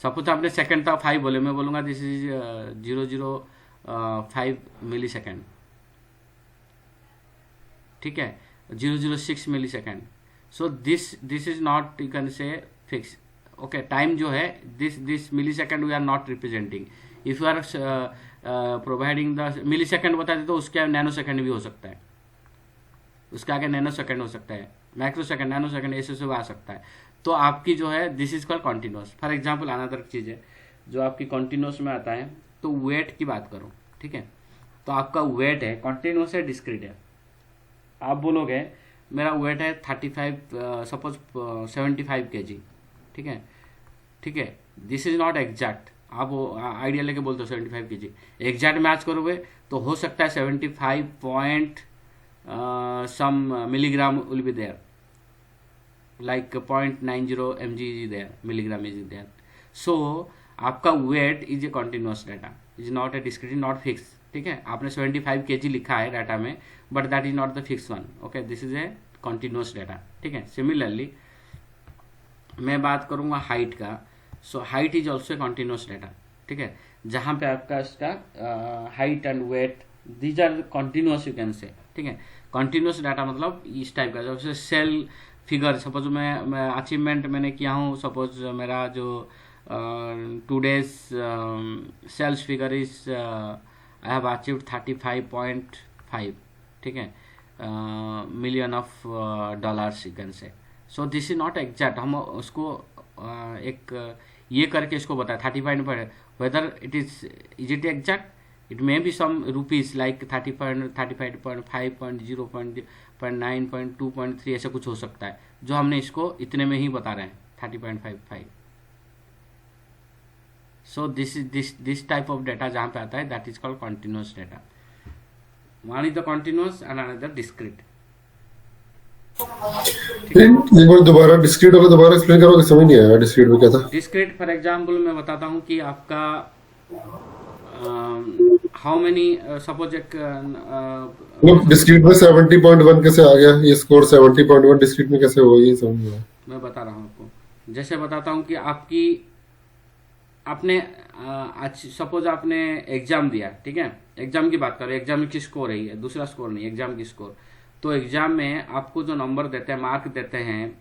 सपोज आपने सेकंड था 5 बोले, मैं बोलूँगा दिस इज 005 मिली सेकेंड, ठीक है, 006 millisecond. So this is not, you can say fix. Okay, time जो है this millisecond we are not representing. If you are providing the millisecond बताते तो उसके नैनो सेकेंड भी हो सकता है, उसके आगे नैनो सेकेंड हो सकता है, माइक्रो सेकेंड, नैनो सेकेंड, ऐसे से आ सकता है. तो आपकी जो है this is called continuous. For example another चीज है जो आपकी कॉन्टिन्यूस में आता है, तो वेट की बात करो, ठीक है. तो आपका वेट है कॉन्टिन्यूस है डिस्क्रीट है. आप बोलोगे मेरा वेट है 35, सपोज 75 kg, ठीक है, ठीक है. This is not exact. आप आइडिया लेके बोलते हो 75 kg, एग्जैक्ट मैच करोगे तो हो सकता है 75 point some milligram will be there, like 0.90 mg is there, milligram is there. So आपका weight is a continuous data, is not a discrete, not fix, ठीक है. आपने 75 kg लिखा है डाटा में, but that is not the fix one. Okay, this is a continuous data, ठीक है. सिमिलरली मैं बात करूंगा हाइट का. So height is also a continuous data, ठीक है, जहां पे आपका इसका height and weight these are continuous, you can say, ठीक है. कॉन्टिन्यूस डाटा मतलब इस टाइप का, जैसे सेल फिगर. सपोज मैं अचीवमेंट मैंने किया हूँ, सपोज मेरा जो today's sales figure is I have achieved 35.5, ठीक है, million of dollars, you can say. So this is not exact. हम उसको एक ये करके इसको बताए 35, whether it is it exact, it may be some rupees like 35.5, 0.9, 2.3 ऐसे कुछ हो सकता है, जो हमने इसको इतने में ही बता रहे हैं 30.55. सो दिस टाइप ऑफ डाटा जहां पे आता है that is called continuous data. One is the continuous and another discrete. एक बार दोबारा डिस्क्रीट होगा, दोबारा एक्सप्लेन करोगे, समझ नहीं आया डिस्क्रीट में क्या था. डिस्क्रीट फॉर एग्जांपल मैं बताता हूँ कि आपका हाउ मेनी सपोज एक डिस्क्रीट में 70.1 कैसे आ गया, ये स्कोर 70.1 डिस्क्रीट में कैसे हुआ, ये समझ नहीं आया. मैं बता रहा हूँ आपको. जैसे बताता हूँ कि आपकी आपने सपोज आपने एग्जाम दिया, ठीक है, एग्जाम की बात करो, एग्जाम की स्कोर है, दूसरा स्कोर नहीं, एग्जाम की स्कोर. तो एग्जाम में आपको जो नंबर देते हैं, मार्क देते हैं,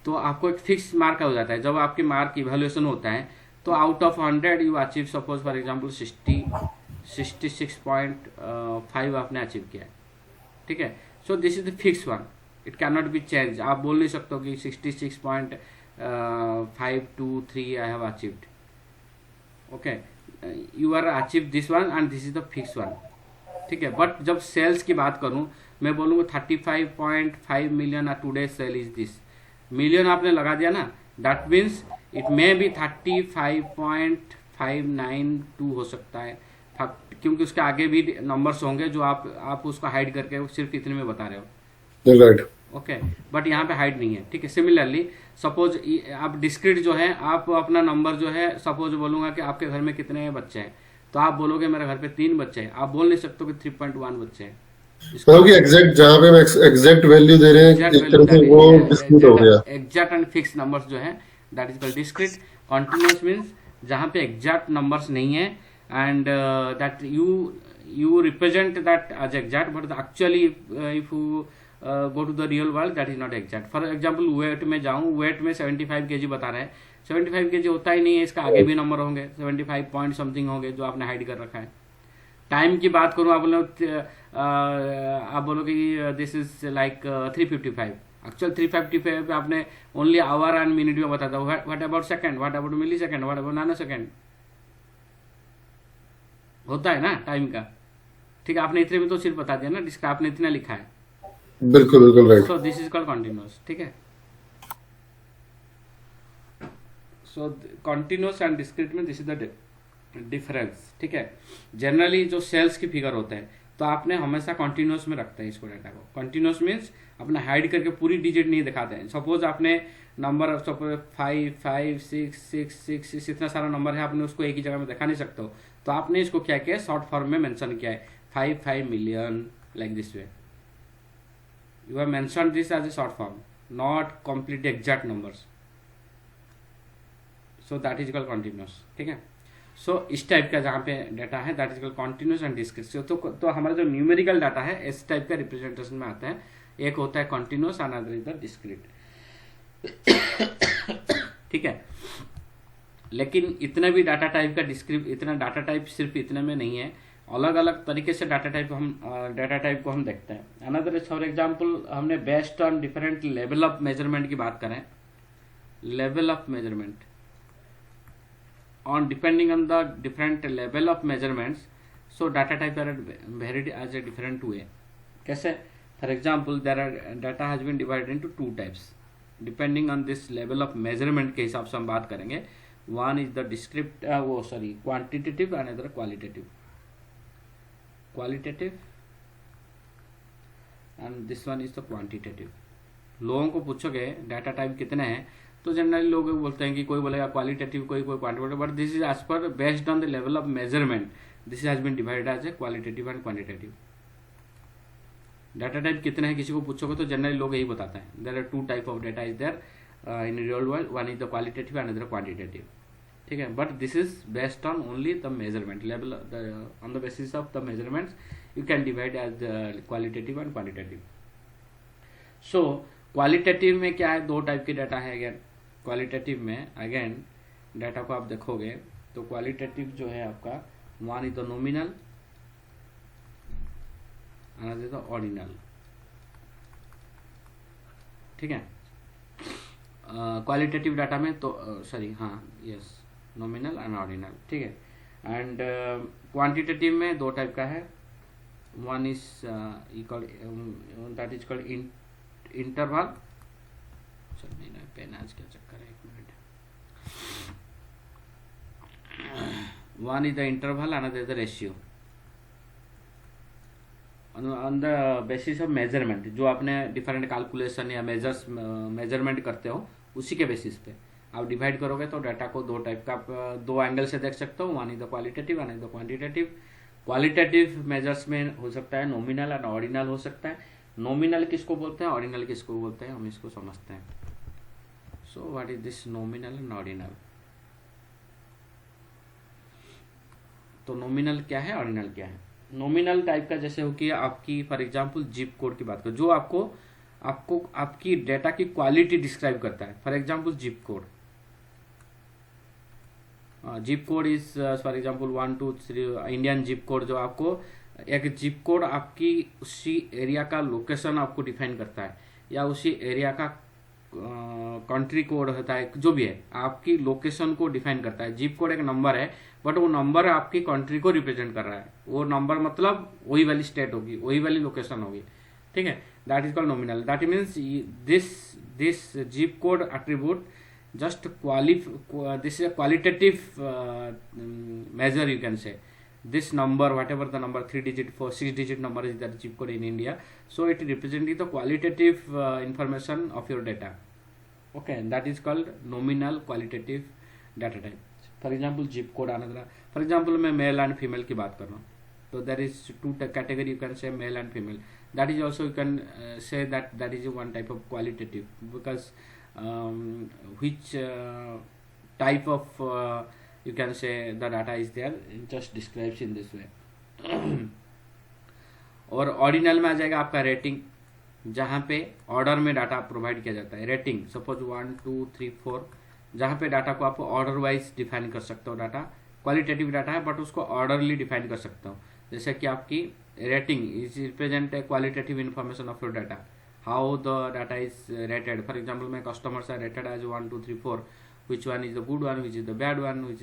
तो आपको एक फिक्स मार्क हो जाता है. जब आपकी मार्क इवैल्यूएशन होता है तो out of 100 you achieve suppose for example 66.5 आपने अचीव किया है, ठीक है. So this is the fix one, it can not be change. आप बोल नहीं सकते कि 66.523 I have achieved. Okay, you are achieve this one and this is the fix one, ठीक है. बट जब सेल्स की बात करूं, मैं बोलूँगा 35.5 million today sale is this. Million आपने लगा दिया ना, that means it may be 35.592 हो सकता है, क्योंकि उसके आगे भी नंबर्स होंगे जो आप उसको हाइड करके सिर्फ इतने में बता रहे हो, राइट. ओके, बट यहाँ पे हाइड नहीं है, ठीक है. सिमिलरली सपोज आप डिस्क्रीट जो है, आप अपना नंबर जो है, सपोज बोलूंगा कि आपके घर में कितने बच्चे हैं, तो आप बोलोगे मेरे घर पे 3 बच्चे हैं. आप बोल नहीं सकते कि 3.1 बच्चे हैं. मतलब कि एग्जैक्ट जहां पे एग्जैक्ट वैल्यू दे रहे हैं, एक तरह से वो डिस्क्रीट हो गया. एग्जैक्ट एंड फिक्स नंबर्स जो है that is called discrete. Continuous means जहां पे एग्जैक्ट नंबर्स नहीं है and that you represent that as exact, but actually if you go to the real world that is not exact. For example weight में जाऊँ, वेट में 75 kg बता रहे हैं, 75 kg होता ही नहीं है, इसका आगे भी नंबर होंगे, 75 पॉइंट समथिंग होंगे जो आपने हाइड कर रखा है. टाइम की बात करूँ, आप बोलो कि दिस इज लाइक 355. एक्चुअल 355 पे आपने ओनली आवर एंड मिनट में बताता. What about second, what about millisecond, what about nanosecond होता है ना टाइम का, ठीक है. आपने इतने में तो सिर्फ बता दिया ना, जिसका आपने इतना लिखा है. बिल्कुल बिल्कुल right. So this is called continuous, ठीक है. सो कॉन्टिन्यूस एंड डिस्क्रीट में दिस इज द डिफरेंस, ठीक है. जनरली जो सेल्स की फिगर होते हैं तो आपने हमेशा कॉन्टिन्यूस में रखते हैं इसको, डाटा को. कॉन्टिन्यूस मीन्स अपने हाइड करके पूरी डिजिट नहीं दिखाते हैं. सपोज आपने नंबर सपोज 5, 5, 6, 6, 6, 6 इतना सारा नंबर है, आपने उसको एक ही जगह में दिखा नहीं सकते हो, तो आपने इसको क्या किया, शॉर्ट फॉर्म में मेंशन किया है 5 million, like this way. You have mention this as a short form, not complete exact numbers. So that is called continuous, ठीक है। सो इस टाइप का जहाँ पे डाटा है that is called continuous and discrete. तो हमारा जो न्यूमेरिकल डाटा है इस टाइप का रिप्रेजेंटेशन में आता है, एक होता है continuous and other is the discrete, ठीक है। लेकिन इतना भी डाटा टाइप का डिस्क्रिप्ट, इतना डाटा टाइप सिर्फ इतने में नहीं है, अलग अलग तरीके से डाटा टाइप को हम देखते हैं। अनदर फॉर एग्जांपल हमने based on different level of measurement की बात करें, level of measurement on depending on the different level of measurements, so data type are varied as a different way. कैसे? For example, there are data has been divided into two types depending on this level of measurement के हिसाब से हम बात करेंगे। One is the quantitative and another qualitative and this one is the quantitative। लोगों को पूछोगे डाटा टाइप कितने हैं तो जनरली लोग बोलते हैं कि कोई बोलेगा क्वालिटेटिव, कोई quantitative, but this is as per based on the level of measurement, this has been divided as a qualitative and quantitative. Data type कितने हैं किसी को पूछोगे तो जनरली लोग यही बताते हैं। There are two type of data is there in real world, one is the qualitative and other quantitative, ठीक है। But this is based on only the measurement level, on the basis of the measurements you can divide as qualitative and quantitative. So qualitative में क्या है, दो टाइप के डाटा है। अगेन क्वालिटेटिव में अगेन डाटा को आप देखोगे तो क्वालिटेटिव जो है आपका, one is the nominal, another is the ordinal, ठीक है। क्वालिटेटिव डाटा में तो नॉमिनल एंड ऑर्डिनल, ठीक है। एंड क्वांटिटेटिव में दो टाइप का है, one is that is called interval. नहीं पेन आज क्या चक्कर है, एक minute. One is the interval, another is the ratio. On the basis of measurement, जो आपने डिफरेंट कैलकुलेशन या मेजरमेंट करते हो उसी के बेसिस पे आप डिवाइड करोगे तो डाटा को दो टाइप का, दो एंगल से देख सकते हो। One is the qualitative, one is the quantitative. Qualitative measures में हो सकता है नॉमिनल एंड ऑर्डिनल हो सकता है। नॉमिनल किसको बोलते हैं, ऑर्डिनल किसको बोलते हैं, हम इसको समझते हैं। So what is this nominal and ordinal? तो नॉमिनल क्या है, ऑर्डिनल क्या है? नॉमिनल टाइप का जैसे हो कि आपकी फॉर एग्जांपल जिप कोड की बात करो, जो आपको आपकी डेटा की क्वालिटी डिस्क्राइब करता है। For example zip code, zip code is for example 1 2 3 Indian zip code, जो आपको एक जिप कोड आपकी उसी एरिया का लोकेशन आपको डिफाइन करता है, या उसी एरिया का कंट्री कोड होता है, जो भी है आपकी लोकेशन को डिफाइन करता है। जिप कोड एक नंबर है, बट वो नंबर आपकी कंट्री को रिप्रेजेंट कर रहा है। वो नंबर मतलब वही वाली स्टेट होगी, वही वाली लोकेशन होगी, ठीक है। That is called nominal. That means this zip code attribute just this is a qualitative measure, you can say. This number, whatever the number, 3 digit 4 6 digit number is that zip code in India, so it represents the qualitative information of your data. Okay, that is called nominal qualitative data type. For example zip code, another for example मैं male and female की बात कर रहा हूँ, तो there is two category, you can say male and female. That is also you can say that is one type of qualitative, because which type of you can say the data is there, it just describes in this way. और ऑर्डिनल में आ जाएगा आपका रेटिंग, जहाँ पे ऑर्डर में डाटा प्रोवाइड किया जाता है। रेटिंग सपोज 1 2 3 4, जहाँ पे डाटा को आप ऑर्डर वाइज डिफाइन कर सकते हो। डाटा क्वालिटेटिव डाटा है बट उसको ऑर्डरली डिफाइन कर सकते हो। जैसे कि आपकी rating is represent a qualitative information of your data, how the data is rated. For example, my customers are rated as 1 2 3 4, which one is the good one, which is the bad one, which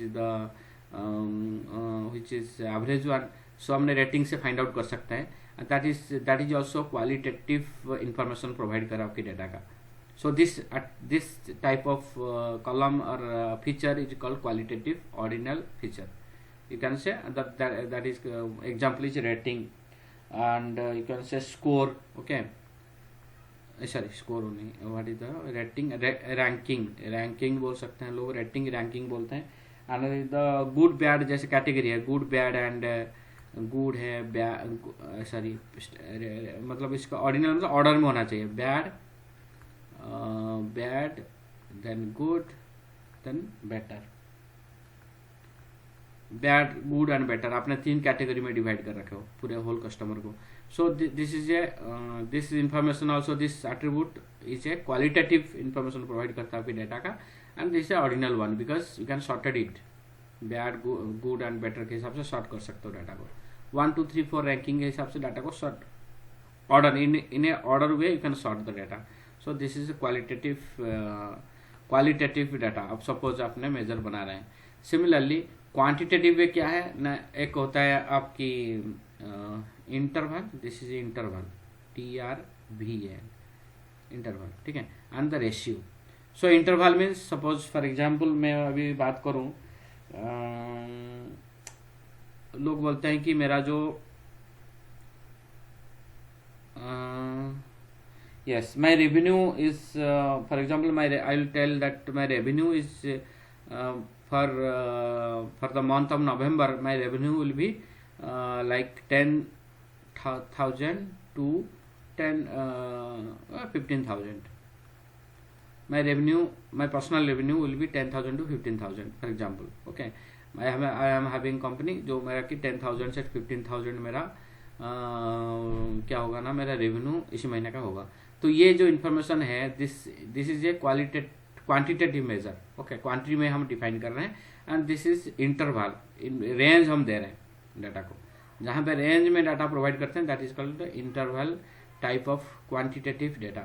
is average one. So हमने रेटिंग से फाइंड आउट कर सकते हैं। that is also qualitative information provide कर आपके डाटा का। So this type of column or feature is called qualitative ordinal feature. You can say that is example is rating, and you can say score. Okay, sorry score नहीं, what is the rating, ranking बोल सकते हैं लोग, रेटिंग रैंकिंग बोलते हैं। Another is the good bad, जैसे कैटेगरी है गुड बैड एंड गुड है, सॉरी मतलब इसका ऑर्डिनल मतलब ऑर्डर में होना चाहिए, bad then good then better. Bad, good and better, आपने 3 कैटेगरी में डिवाइड कर रखे हो पूरे होल कस्टमर को. सो this is A this information also, this attribute is a qualitative information provide करता है आपके डाटा का. And this A ordinal one because you can sorted it, bad, good and better के हिसाब से सॉर्ट कर सकते हो डाटा को. 1 2 3 4 रैंकिंग के हिसाब से डाटा को sort, order in A order way you can sort the data. So this is qualitative data. अब सपोज आपने मेजर बना रहे हैं. सिमिलरली क्वांटिटेटिव वे क्या है ना, एक होता है आपकी interval, this is interval, TRVL interval, ठीक है. And the ratio. So interval means suppose for example मैं अभी बात करूं, लोग बोलते हैं कि मेरा जो yes, my revenue is for example I will tell that my revenue is for the month of November my revenue will be like 10,000 to 15,000. My personal revenue will be 10,000 to 15,000 for example. Okay, I am having company जो मेरा कि 10,000 से 15,000 मेरा क्या होगा ना, मेरा रेवेन्यू इसी महीने का होगा. तो ये जो इन्फॉर्मेशन है this is a quantitative measure. Okay, quantity में हम डिफाइन कर रहे हैं. And this is interval, range हम दे रहे हैं डाटा को. जहाँ पे रेंज में डाटा प्रोवाइड करते हैं that is called interval type of quantitative data.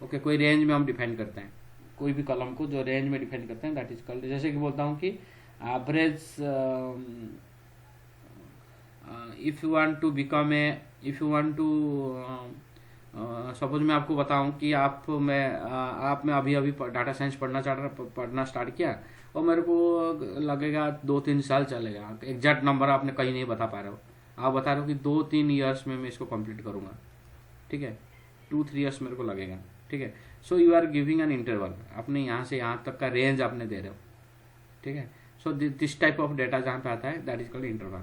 Okay, कोई रेंज में हम डिफाइन करते हैं कोई भी कॉलम को, जो रेंज में डिफाइन करते हैं दैट इज कॉल्ड, जैसे कि बोलता हूँ कि average, if you want to suppose मैं आपको बताऊं कि आप में अभी डाटा साइंस पढ़ना स्टार्ट किया और मेरे को लगेगा 2-3 साल चलेगा. एग्जैक्ट नंबर आपने कहीं नहीं बता पा रहे हो, आप बता रहे हो कि 2-3 ईयर्स में मैं इसको कंप्लीट करूंगा. ठीक है, 2-3 ईयर्स मेरे को लगेगा. ठीक है, so you are giving an interval, आपने यहाँ से यहाँ तक का रेंज आपने दे रहे हो. ठीक है, so this type of data जहाँ पे आता है that is called interval.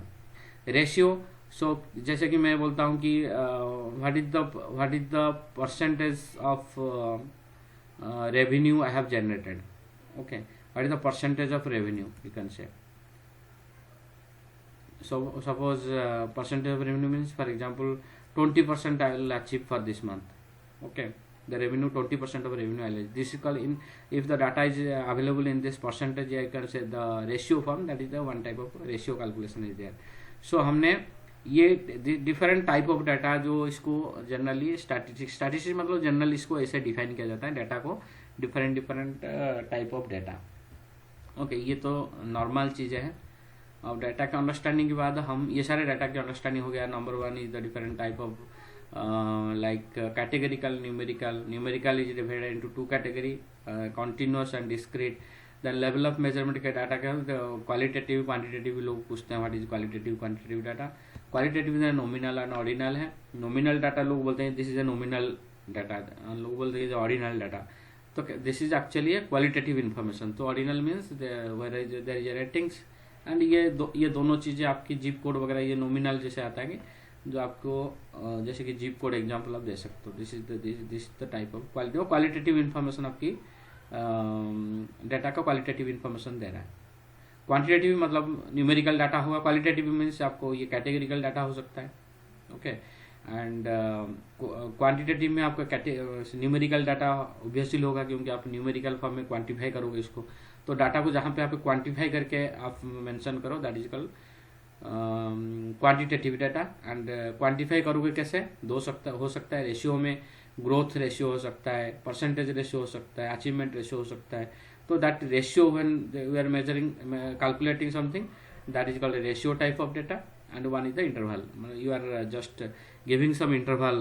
Ratio, so जैसे कि मैं बोलता हूँ कि what is the percentage of revenue I have generated. Okay, what is the percentage of revenue you can say. So suppose percentage of revenue means for example 20% I will achieve for this month. Okay, the revenue 20% of revenue I will. This is called in, if the data is available in this percentage, I can say the ratio form, that is the one type of ratio calculation is there. So हमने ये डिफरेंट टाइप ऑफ डाटा जो इसको जनरली स्टैटिस्टिक्स मतलब जनरली इसको ऐसे डिफाइन किया जाता है डाटा को, different type of data. Okay, ये तो नॉर्मल चीज़ें हैं. अब डाटा का अंडरस्टैंडिंग के बाद हम ये सारे डाटा की अंडरस्टैंडिंग हो गया. Number 1 is the different type of like categorical, numerical is divided into 2 category, continuous and discrete. Then level of measurement के डाटा का क्वालिटेटिव क्वांटिटेटिव लोग पूछते हैं what is qualitative quantitative data. Qualitative nominal and ordinal है. नॉमिनल डाटा लोग बोलते हैं this is a nominal data, लोग बोलते हैं ऑर्डिनल डाटा. तो this is actually a qualitative information. तो ordinal means there is ratings. And ये दोनों चीज़ें आपकी जीप कोड वगैरह, ये नॉमिनल जैसे आता है कि जो आपको जैसे कि जीप कोड एग्जांपल आप दे सकते हो. This the type of qualitative information आपकी डाटा का क्वालिटेटिव इन्फॉर्मेशन दे रहा है. क्वांटिटेटिव मतलब न्यूमेरिकल डाटा होगा. क्वालिटेटिव मीन्स आपको ये कैटेगरिकल डाटा हो सकता है. ओके, एंड क्वांटिटेटिव में आपका न्यूमेरिकल डाटा ऑब्वियसली होगा क्योंकि आप न्यूमेरिकल फॉर्म में क्वांटिफाई करोगे इसको. तो डाटा को जहाँ पे आप क्वांटिफाई करके आप मेंशन करो that is called quantitative data. And quantify करोगे कैसे, हो सकता है रेशियो में ग्रोथ रेशियो हो सकता है, परसेंटेज रेशियो हो सकता है, अचीवमेंट रेशियो हो सकता है. तो that ratio when we are measuring calculating something that is called ratio type of data. And one is the interval, you are just giving some interval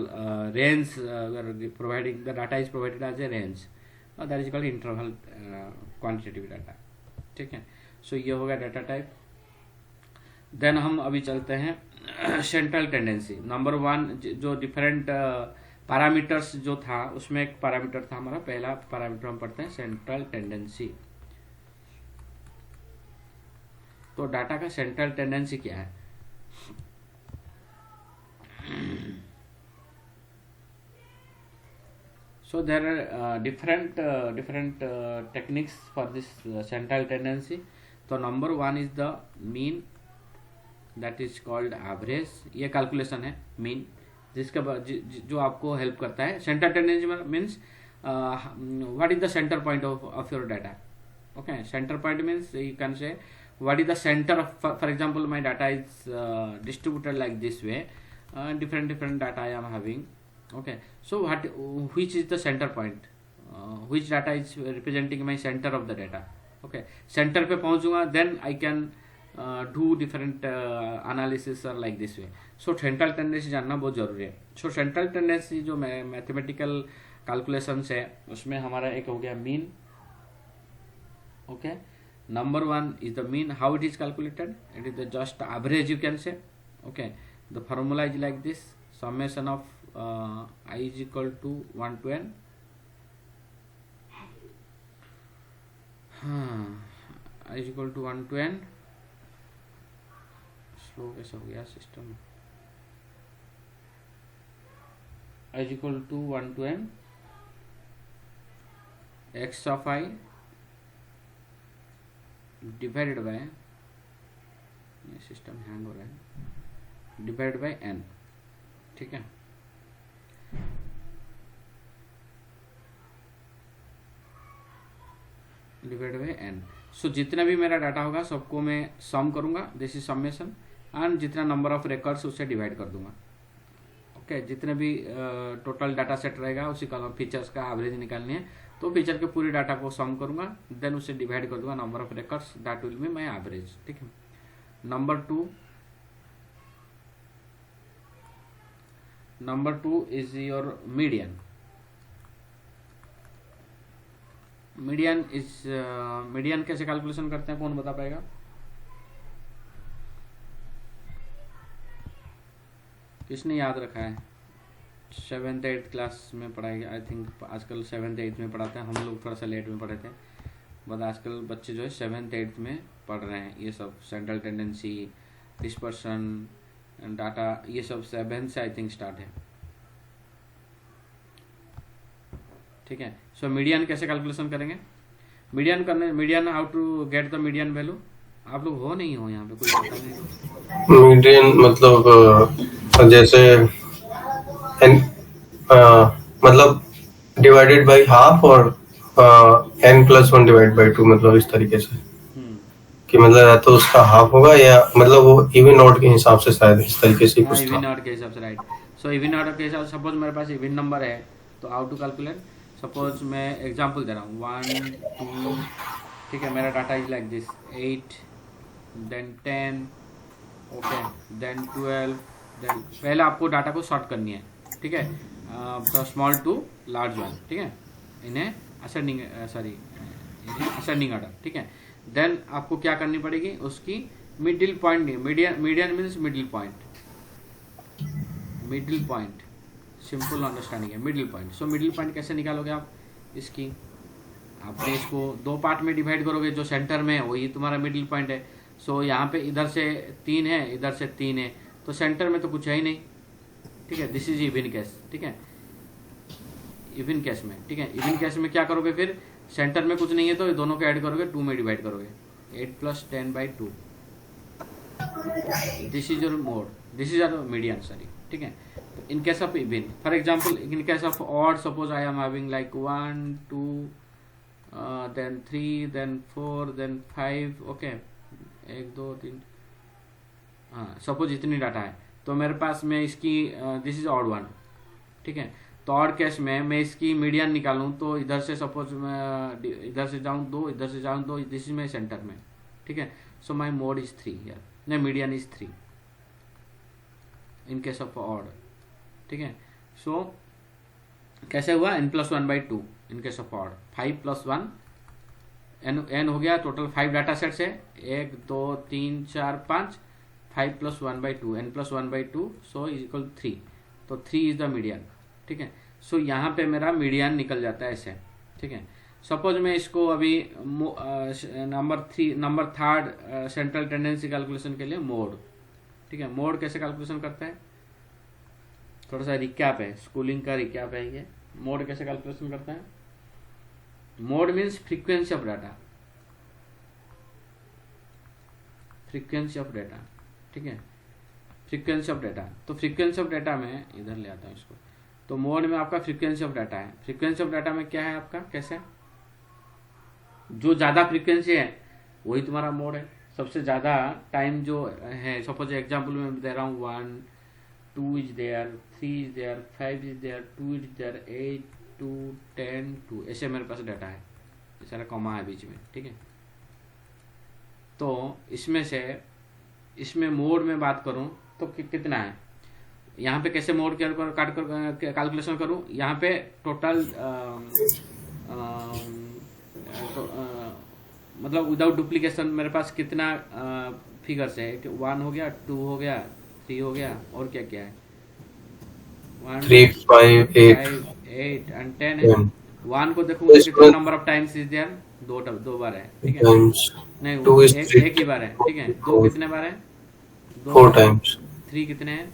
range, providing the data is provided as a range. That is called interval quantitative data. ठीक है, सो ये हो गया डाटा टाइप. देन हम अभी चलते हैं सेंट्रल टेंडेंसी. नंबर 1 जो डिफरेंट पैरामीटर्स जो था उसमें एक पैरामीटर था हमारा, पहला पैरामीटर हम पढ़ते हैं सेंट्रल टेंडेंसी. तो डाटा का सेंट्रल टेंडेंसी क्या है. So there are different techniques for this central tendency. तो number 1 is the mean, that is called average. ये कैलकुलेशन है मीन, जिसका जो आपको हेल्प करता है। Centre tendency means what is the centre point of your data. Okay, centre point means you can से what is the center of, for example my data is distributed like this way, different data I am having. Okay, so which is the center point, which data is representing my center of the data. Okay, center पे पहुंचूंगा then I can do different analysis or like this way. So central tendency जानना बहुत जरूरी है। So central tendency जो mathematical calculations है उसमें हमारा एक हो गया mean। Okay, number 1 is the mean. How it is calculated? It is the just average, you can say. Okay, the formula is like this: summation of I is equal to 1 to n. I is equal to 1 to n. Slow कैसा हो गया system? I is equal to 1 to n x of I divided by, system hang हो रहा है, डिवाइडेड बाय n। ठीक है, डिवाइडेड बाय n। सो जितना भी मेरा डाटा होगा सबको मैं सम करूंगा, दिस इज समेशन, एंड जितना नंबर ऑफ रिकॉर्ड्स उससे डिवाइड कर दूंगा। ओके, जितने भी टोटल डाटा सेट रहेगा उसी का फीचर्स का एवरेज निकालनी है, तो फीचर के पूरी डाटा को सम करूंगा, देन उसे डिवाइड कर दूंगा number of records, that will be my average. ठीक है, number two is your median. Median कैसे कैलकुलेशन करते हैं, कौन बता पाएगा? किसने याद रखा है? 7th 8th क्लास में पढ़ाई, आई थिंक आजकल 7th 8th में पढ़ाते हैं, हम लोग थोड़ा सा लेट में पढ़े थे, बट आजकल बच्चे जो है 7th 8th में पढ़ रहे हैं ये सब, सेंट्रल टेंडेंसी, डिस्पर्सन, डाटा, ये सब 7th से आई थिंक स्टार्ट है। ठीक है, सो मीडियन कैसे कैलकुलेशन करेंगे? Median how to get the median value? आप लोग हो नहीं हो यहाँ पे, कोई पता नहीं। मीडियन मतलब जैसे मतलब डिवाइडेड बाई हाफ और n+1 डिवाइड बाई 2, मतलब इस तरीके से कि मतलब या तो उसका हाफ होगा या मतलब वो इवन ऑड के हिसाब से, शायद इस तरीके से कुछ था। इवन ऑड के हिसाब से, राइट। सो इवन ऑड के हिसाब से सपोज मेरे पास इवन नंबर है, तो हाउ टू कैलकुलेट? सपोज मैं एग्जांपल दे रहा हूँ 1 2, ठीक है, मेरा data is like this 8 then 10, okay, then 12, then पहले आपको डाटा को सॉर्ट करनी है। ठीक है, स्मॉल टू लार्ज वन। ठीक है, इन्हें असेंडिंग असेंडिंग ऑर्डर। ठीक है, देन आपको क्या करनी पड़ेगी, उसकी middle point, median means middle point, simple understanding है middle point. So middle point कैसे निकालोगे आप? इसकी आपने इसको 2 पार्ट में डिवाइड करोगे, जो सेंटर में है वही तुम्हारा मिडिल पॉइंट है। सो यहाँ पे इधर से 3 है, इधर से 3 है, तो सेंटर में तो कुछ है ही नहीं। ठीक है, दिस इज इवन केस। ठीक है, इवन केस में, ठीक है, इवन केस में क्या करोगे फिर? सेंटर में कुछ नहीं है तो दोनों को ऐड करोगे, 2 में डिवाइड करोगे, 8 + 10/2, this is your mode, this is your median, sorry. ठीक है, तो in case of even, for example in case of odd, suppose I am having like 1 2 then 3 then 4 then 5, okay, 1 2 3, हाँ, सपोज इतनी डाटा है, तो मेरे पास में इसकी दिस इज ऑड वन। ठीक है, तो ऑड केस में मैं इसकी मीडियन निकालूं, तो इधर से सपोज मैं इधर से जाऊं 2, इधर से जाऊं 2, दिस इज माई सेंटर में। ठीक है, सो माई मोड इज 3 हियर, नहीं, median is 3 in case of odd. ठीक है, सो कैसे हुआ? n+1/2 in case of odd, 5 + 1 n हो गया, टोटल 5 डाटा सेट्स है, 1 2 3 4 5, 5 + 1/2, n+1/2, सो इज इक्वल 3, तो 3 इज द मीडियन। ठीक है, सो यहाँ पे मेरा मीडियन निकल जाता है ऐसे। ठीक है, सपोज मैं इसको अभी नंबर 3 सेंट्रल टेंडेंसी कैलकुलेशन के लिए मोड। ठीक है, मोड कैसे कैलकुलेशन करते हैं? थोड़ा सा रिकैप है, स्कूलिंग का रिकैप है ये। मोड कैसे कैलकुलेशन करते हैं? Mode means frequency of data. Frequency of data, ठीक है, फ्रीक्वेंसी ऑफ डेटा। तो फ्रीक्वेंसी ऑफ डेटा में इधर ले आता हूँ इसको। तो मोड में आपका फ्रीक्वेंसी ऑफ डाटा है। फ्रीक्वेंसी ऑफ डाटा में क्या है आपका, कैसे, जो ज्यादा फ्रीक्वेंसी है वही तुम्हारा मोड है। सबसे ज्यादा टाइम जो है, सपोज एग्जांपल में दे रहा हूँ 1 2 is there, 3 is there, 5 is there, 2 is there, 8 2 10 2, ऐसे मेरे पास डाटा है, सारा कॉमा है बीच में, ठीक है। तो इसमें से इसमें मोड में बात करूं तो कितना है, यहाँ पे कैसे मोड काट कर कैलकुलेशन करूं। यहाँ पे टोटल मतलब विदाउट डुप्लीकेशन मेरे पास कितना फिगर्स है, 1 हो गया, 2 हो गया, 3 हो गया, और क्या क्या है, 3 5 8 एंड 10 है। 1 को देखूंगा कितना number of times is there, दो बार है, ठीक है, नहीं 2 is एक ही बार है, ठीक है। 2 कितने बार है, 4 times। 3 कितने हैं,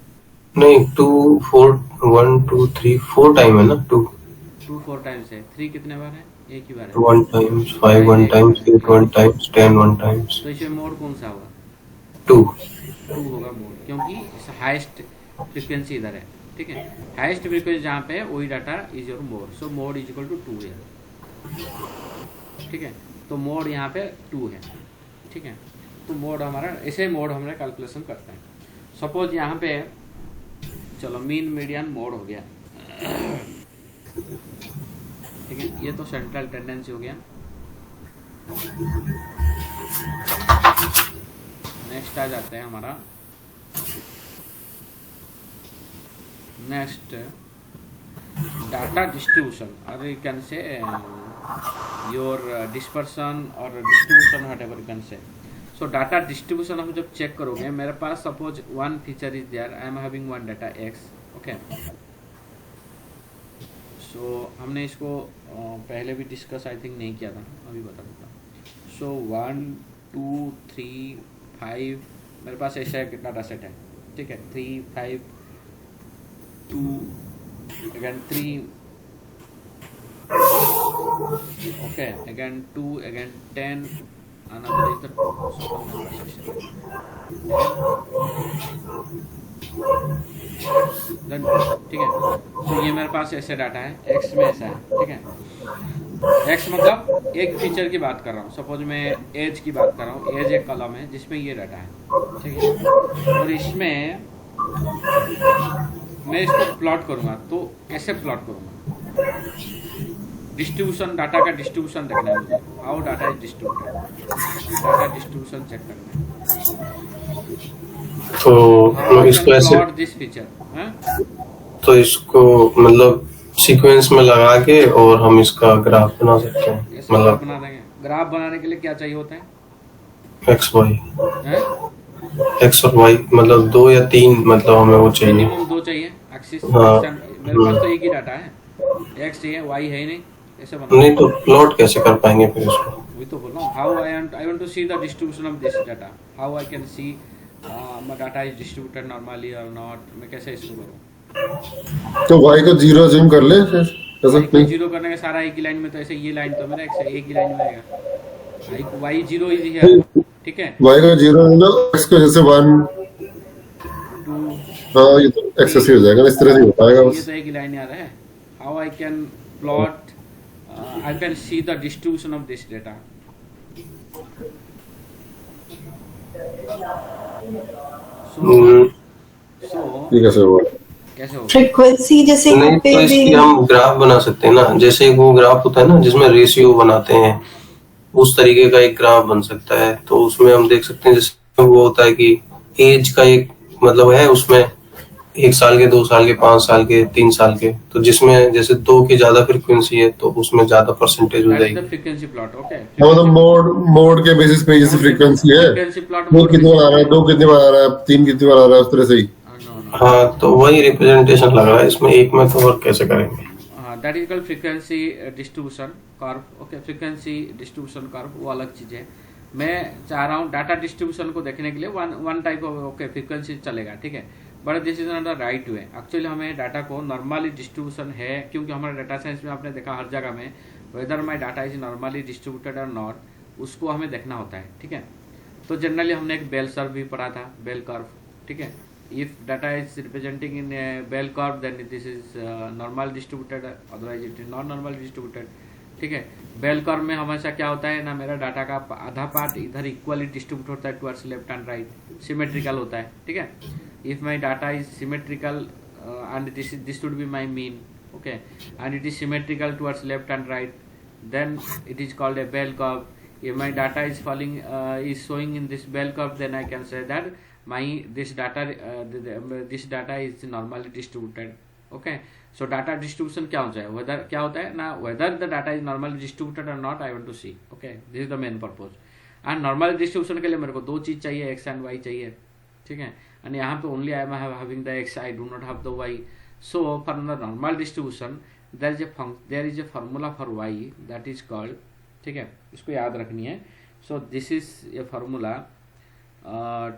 नहीं 2 4 1 2 3 4 टाइम है ना, 2 4 टाइम्स है। 3 कितने बार है, एक ही बार है। 1 times 5 1 times 8 1 times 10 1 times। तो इसमें मोड कौन सा होगा, 2 होगा मोड, क्योंकि हाईएस्ट फ्रीक्वेंसी इधर है, ठीक है। हाईएस्ट फ्रीक्वेंसी जहाँ पे है वही data is your mode. So mode is equal to 2 है, ठीक है। तो मोड यहाँ पे 2 है, ठीक है। तो मोड हमारा ऐसे मोड हमारा कैलकुलेशन करते हैं। सपोज यहाँ पे चलो मीन मीडियन मोड हो गया, ठीक है। ये तो सेंट्रल टेंडेंसी हो गया। नेक्स्ट आ जाते हैं हमारा नेक्स्ट डाटा डिस्ट्रीब्यूशन, और you can say your dispersion और distribution whatever you can say. So data distribution हम जब चेक करोगे, मेरे पास suppose 1 feature is there, I am having 1 data x, ओके। सो हमने इसको पहले भी डिस्कस आई थिंक नहीं किया था, अभी बता देता हूँ। सो 1 2 3 5 मेरे पास ऐसा डाटा सेट है, ठीक है। 3 5 2 again 3, okay, again 2, again 10, another is the then, ठीक है। तो ये मेरे पास ऐसे डाटा है, x में ऐसा है, ठीक है। x मतलब एक फीचर की बात कर रहा हूँ, सपोज मैं एज की बात कर रहा हूँ, एज एक कॉलम है जिसमें ये डाटा है, ठीक है। और इसमें मैं इसको प्लॉट करूंगा, तो कैसे प्लॉट करूंगा, डिस्ट्रीब्यूशन, डाटा का डिस्ट्रीब्यूशन देखना है मुझे, how data is distributed, data distribution check करना है। तो इसको ऐसे प्लॉट दिस फीचर, तो इसको मतलब सीक्वेंस में लगा के और हम इसका ग्राफ बना सकते हैं, मतलब बना देंगे। ग्राफ बनाने के लिए क्या चाहिए होता है, एक्स वाई, हैं? एक्स और वाई, मतलब 2 या 3, मतलब हमें वो चाहिए। मिनिमम 2 चाहिए एक्सिस। हाँ। मेरे पास तो एक ही डाटा है, एक्स चाहिए, वाई है ही नहीं, ऐसे बना। नहीं तो प्लॉट कैसे कर पाएंगे फिर इसको, वही तो बोल रहा हूँ, how I want to see the distribution of this data, how I can see my data is distributed normally और नॉट, मैं कैसे इसको करूँ। तो y को 0 अज्यूम कर ले फिर, ऐसा नहीं। 0 करने का सारा एक ही लाइन में, तो ऐसे ये लाइन तो मेरा एक्स है, एक ही लाइन में आएगा, वाई 0 इज हियर, ठीक है। y को 0 मतलब x को जैसे 1, 2, हाँ ये तो एक्सेस ही हो जाएगा, इस तरह से हो पाएगा ये बस। तो एक ही लाइन आ रहा है। How I can plot, I can see the distribution of this data. So ठीक है सर, वो कैसे होगा, फ्रीक्वेंसी जैसे यहाँ नहीं पे तो भी इसकी हम ग्राफ बना सकते हैं ना, जैसे वो ग्राफ होता है ना जिसमें रेशियो बनाते हैं, उस तरीके का एक ग्राफ बन सकता है। तो उसमें हम देख सकते हैं, जैसे वो होता है कि एज का एक मतलब है, उसमें 1 साल के, 2 साल के, 5 साल के, 3 साल के, तो जिसमें जैसे 2 की ज्यादा फ्रीक्वेंसी है तो उसमें ज्यादा परसेंटेज हो दैट इज जाएगी। The frequency plot, okay. हाँ, मतलब मोड के बेसिस पे जैसे फ्रीक्वेंसी है, फ्रीक्वेंसी प्लॉट मोड कितनी बार आ रहा है, 2 कितनी बार आ रहा है, 3 कितनी बार आ रहा है, उस तरह से ही। हाँ तो वही रिप्रेजेंटेशन लग रहा है इसमें, एक में तो और कैसे करेंगे। That is called frequency distribution curve, okay. Frequency distribution curve वो अलग चीज है। मैं चाह रहा हूँ डाटा डिस्ट्रीब्यूशन को देखने के लिए one type of, okay, frequency चलेगा, ठीक है। But this is not the right way. Actually हमें डाटा को नॉर्मली डिस्ट्रीब्यूशन है, क्योंकि हमारे डाटा साइंस में आपने देखा हर जगह में whether my data is normally distributed और नॉट, उसको हमें देखना होता है, ठीक है। तो जनरली हमने एक बेल कर्व भी पढ़ा था, बेल कर्व, ठीक है। If data is representing in bell curve then this is normal distributed, otherwise it is not normal distributed, ठीक है। बेल कर्व में हमेशा क्या होता है ना, मेरा डाटा का आधा पार्ट इधर इक्वली डिस्ट्रीब्यूट होता है towards left and right, symmetrical होता है, ठीक है। If my data is symmetrical and this should be my mean, okay, and it is symmetrical towards left and right, then it is called a bell curve. If my data is falling is showing in this bell curve, then I can say that this data is normally distributed, okay. So data distribution क्या होता है, whether क्या होता है ना, whether the data is normally distributed or not, I want to see, okay, this is the main purpose. and normal distribution के लिए मेरे को दो चीज चाहिए, x and y चाहिए, ठीक है। and यहाँ पे only I am having the x, I do not have the y. So for the normal distribution there is a formula for y that is called, ठीक है, इसको याद रखनी है। so this is a formula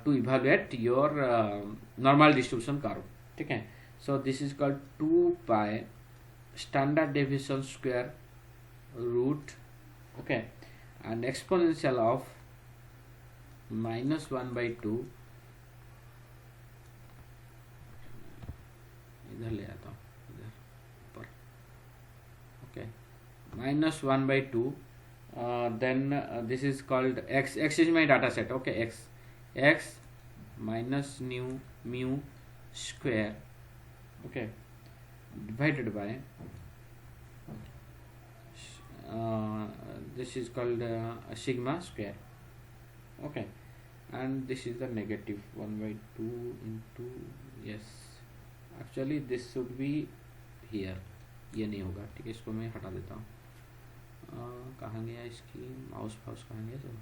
to evaluate your normal distribution curve, ठीक है। so this is called 2 pi standard deviation square root, okay, and exponential of -1/2, इधर ले आता हूँ, इधर ऊपर, okay, -1/2, then this is called x is my data set, okay, x minus mu square, okay, divided by this is called sigma square, okay, and this is the negative 1/2 into, yes, actually this should be here, ये नहीं होगा, ठीक है, इसको मैं हटा देता हूँ। कहाँ गया इसकी माउस कहाँ गया, चलो,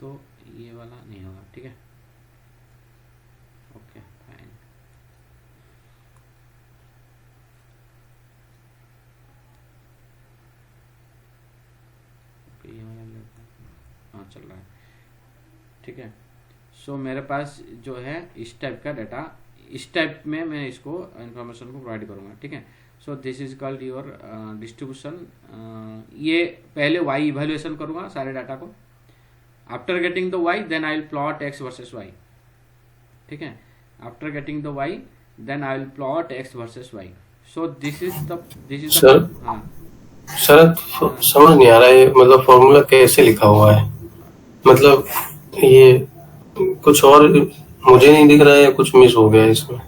तो ये वाला नहीं होगा, ठीक है, ओके फाइन। ओके ये वाला हाँ चल रहा है, ठीक है। सो मेरे पास जो है इस टाइप का डाटा, इस टाइप में मैं इसको इंफॉर्मेशन को प्रोवाइड करूंगा, ठीक है। So this is called your distribution. ये पहले वाई इवेल्युएशन करूंगा सारे डाटा को, after getting the Y then I will plot X versus Y, ठीक है। After getting the Y then I will plot X versus Y. So this is हाँ सर समझ नहीं आ रहा है, मतलब फॉर्मूला कैसे लिखा हुआ है, मतलब ये कुछ और मुझे नहीं दिख रहा है या कुछ मिस हो गया है इसमें।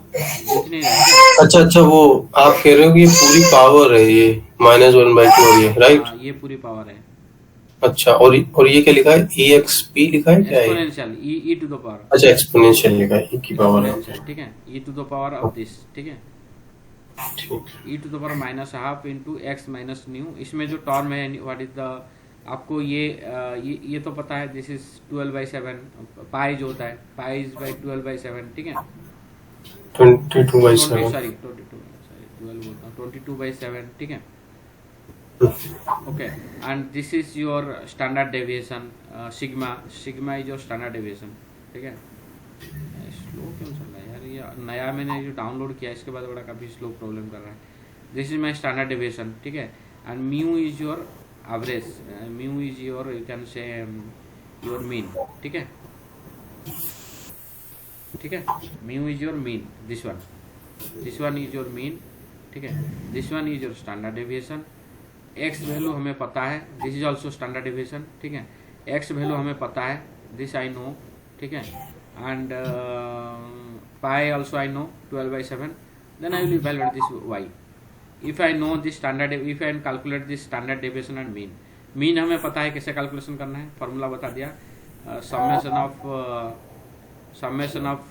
अच्छा, वो आप कह रहे हो कि पूरी पावर है ये -1/2 और ये, राइट? ये पूरी पावर है। अच्छा, और ये क्या लिखा है, EXP लिखा है क्या? Exponential, e to the power. अच्छा, एक्सपोनेंशियल लिखा है, e की पावर है, ठीक है, e to the power of this, ठीक है, e to the power -12 into x minus mu. इसमें जो टर्म है व्हाट इज द, आपको ये तो पता है, दिस इज 12/7, पाई जो होता है पाई इज बाई 12/7, ठीक है, 22/7, सॉरी 22/7, ठीक है, okay. And this is your standard deviation, sigma is your standard deviation, ठीक है। स्लो क्यों चल रहा है यार, ये नया मैंने जो डाउनलोड किया इसके बाद बड़ा काफ़ी स्लो प्रॉब्लम कर रहा है। This is my standard deviation, ठीक है। And mu is your average, mu is your, you can say your mean, ठीक है, ठीक है, mu is your mean, this one is your mean, ठीक है, this one is your standard deviation। x value हमें पता है, this is also standard deviation, ठीक है, x वैल्यू हमें पता है, this I know, ठीक है, and pi also I know 12/7, then I will evaluate this y। if I know this standard, if I calculate this standard deviation and mean हमें पता है कैसे कैलकुलेशन करना है, फॉर्मूला बता दिया, summation of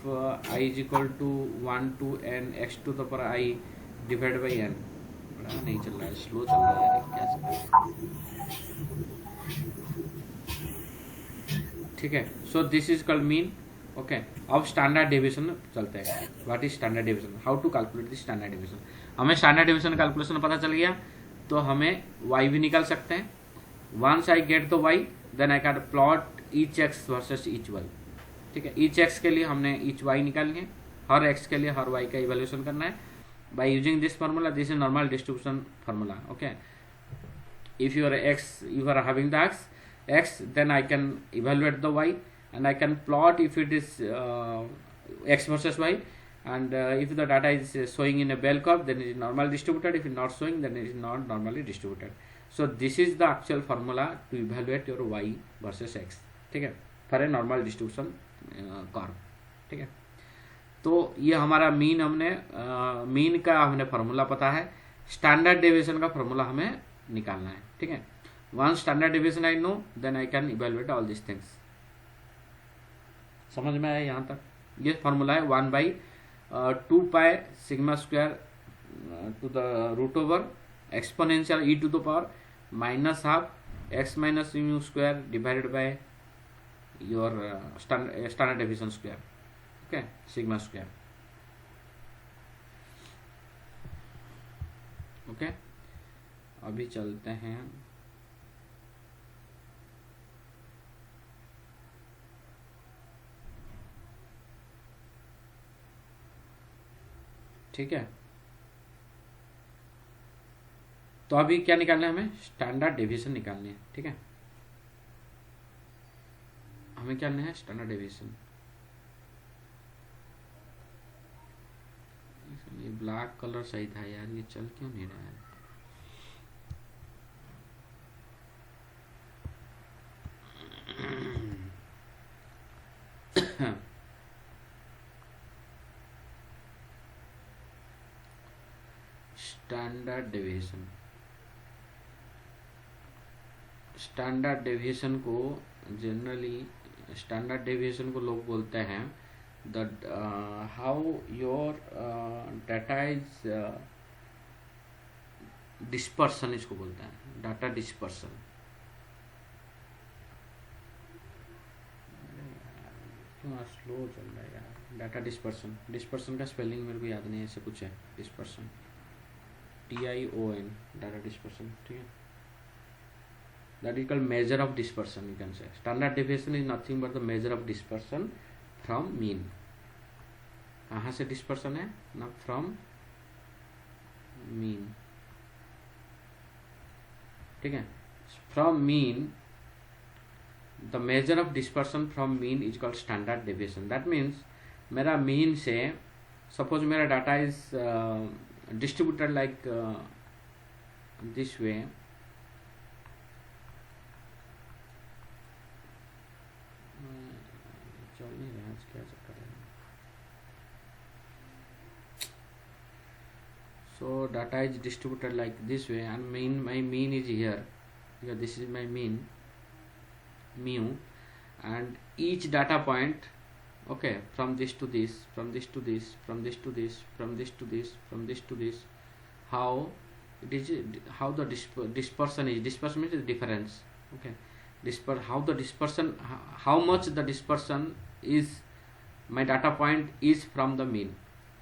I is equal to 1 to n x to the power I divided by n। बड़ा नहीं चल रहा है, स्लो चल रहा है, क्या चल रहा है, ठीक है। So this is called mean, okay. अब स्टैंडर्ड डेविएशन चलते हैं, what is standard deviation, how to calculate this standard deviation. हमें स्टैंडर्ड डेविएशन कैलकुलेशन पता चल गया तो हमें y भी निकाल सकते हैं। Once I get the y then I can plot each x versus each y, ठीक है। ईच x के लिए हमने ईच y निकालनी है, हर x के लिए हर y का इवैल्यूएशन करना है by using this formula. This is normal distribution formula, okay. If you are having the x, x, then I can evaluate the y, and I can plot if it is x versus y, and if the data is showing in a bell curve, then it is normally distributed. If it is not showing, then it is not normally distributed. So this is the actual formula to evaluate your y versus x, ठीक है, for a normal distribution curve, ठीक है। तो ये हमारा मीन, हमने मीन का हमने फार्मूला पता है, स्टैंडर्ड डेविएशन का फार्मूला हमें निकालना है, ठीक है। One standard deviation I know, then I can evaluate all this things. समझ में आया यहाँ तक? ये फार्मूला है 1/2 pi sigma square to the root over exponential e to the power -12 x minus mu square divided by your standard deviation square, okay, sigma square, okay. अभी चलते हैं ठीक है। तो अभी क्या निकालना है हमें? स्टैंडर्ड डेविएशन निकालनी है, ठीक है। हमें क्या लेना है? Standard deviation. ये ब्लैक कलर सही था यार, ये चल क्यों नहीं रहा है? स्टैंडर्ड डेविएशन, स्टैंडर्ड डेविएशन को जनरली, स्टैंडर्ड डेविएशन को लोग बोलते हैं the how your data is dispersion, इसको बोलते हैं डाटा डिस्पर्सन। क्यों स्लो चल रहा है यार? डाटा डिस्पर्सन, डिस्पर्सन का स्पेलिंग मेरे को याद नहीं है, ऐसे कुछ है डिस्पर्सन, TION, डाटा डिस्पर्सन, ठीक है। That is called measure of dispersion, you can say. Standard deviation is nothing but the measure of dispersion from mean. कहाँ से dispersion है ना? From mean, ठीक है। From mean, the measure of dispersion from mean is called standard deviation. That means मेरा mean से, suppose मेरा data is distributed like this way, चल नहीं रहा, क्या चक्कर है? So data is distributed like this way, and my mean is here, because this is my mean mu, and each data point, okay, from this to this, from this to this, from this to this, from this to this, from this to this, how it is, how the dispersion is, dispersion means difference, okay, how the dispersion, how much the dispersion is, my data point is from the mean.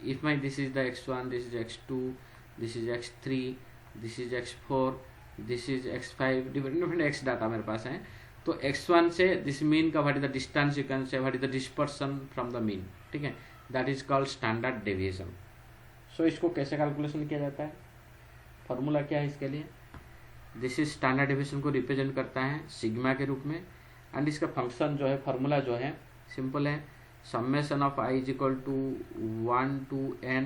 If my this is the x1, this is x2, this is x3, this is x4, this is x5, different x data मेरे पास है, तो x1 से दिस मीन का what is the distance, you can say what is the dispersion from the mean, ठीक है, that is called standard deviation. So इसको कैसे कैलकुलेशन किया जाता है? फॉर्मूला क्या है इसके लिए? दिस इज स्टैंडर्ड डेविएशन को रिप्रेजेंट करता है सिग्मा के रूप में, एंड इसका फंक्शन जो है, फॉर्मूला जो है सिंपल है, summation of i is equal to 1 to n,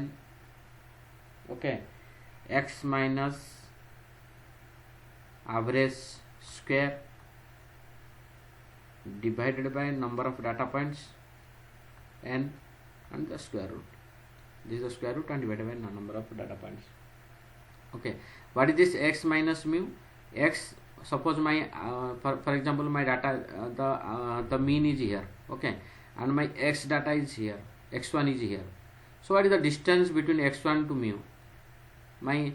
okay, x minus average square divided by number of data points n and the square root. This is the square root and divided by number of data points. Okay, what is this x minus mu? X, suppose my for example my data the mean is here, okay, and my x data is here, x1 is here. So what is the distance between x1 to mu? My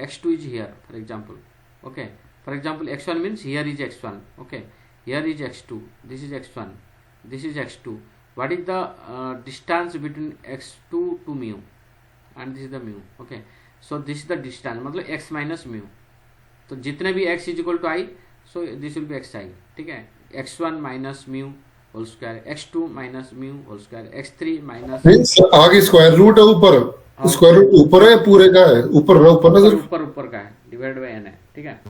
x2 is here, for example, okay. For example, x1 means here is x1, okay. Here is x2, this is x1, this is x2. What is the distance between x2 to mu? And this is the mu, okay. So this is the distance, मतलब x minus mu. तो जितने भी x is equal to I, so this will be xi, ठीक है। x1 minus mu whole square, x2 minus mu whole square, x3 minus, आगे स्क्वायर रूट है ऊपर, स्क्वायर रूट ऊपर है पूरे का है, ऊपर ना, ऊपर ना, ऊपर का है, डिवाइड बाय n है, ठीक है।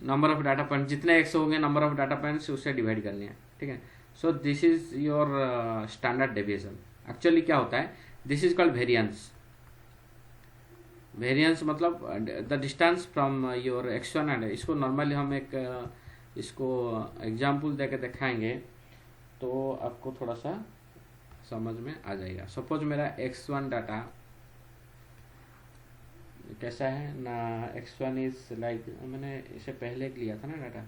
नंबर ऑफ डाटा पॉइंट, जितने एक्स होंगे नंबर ऑफ डाटा पॉइंट्स उससे डिवाइड करनी है, ठीक है। So this is your standard deviation. Actually क्या होता है, this is called variance. Variance मतलब the distance from your x1 and, इसको नॉर्मली हम एक इसको एग्जाम्पल देके दिखाएंगे तो आपको थोड़ा सा समझ में आ जाएगा। सपोज मेरा x1 डाटा कैसा है ना, x1 इज लाइक, मैंने इसे पहले लिया था ना डाटा,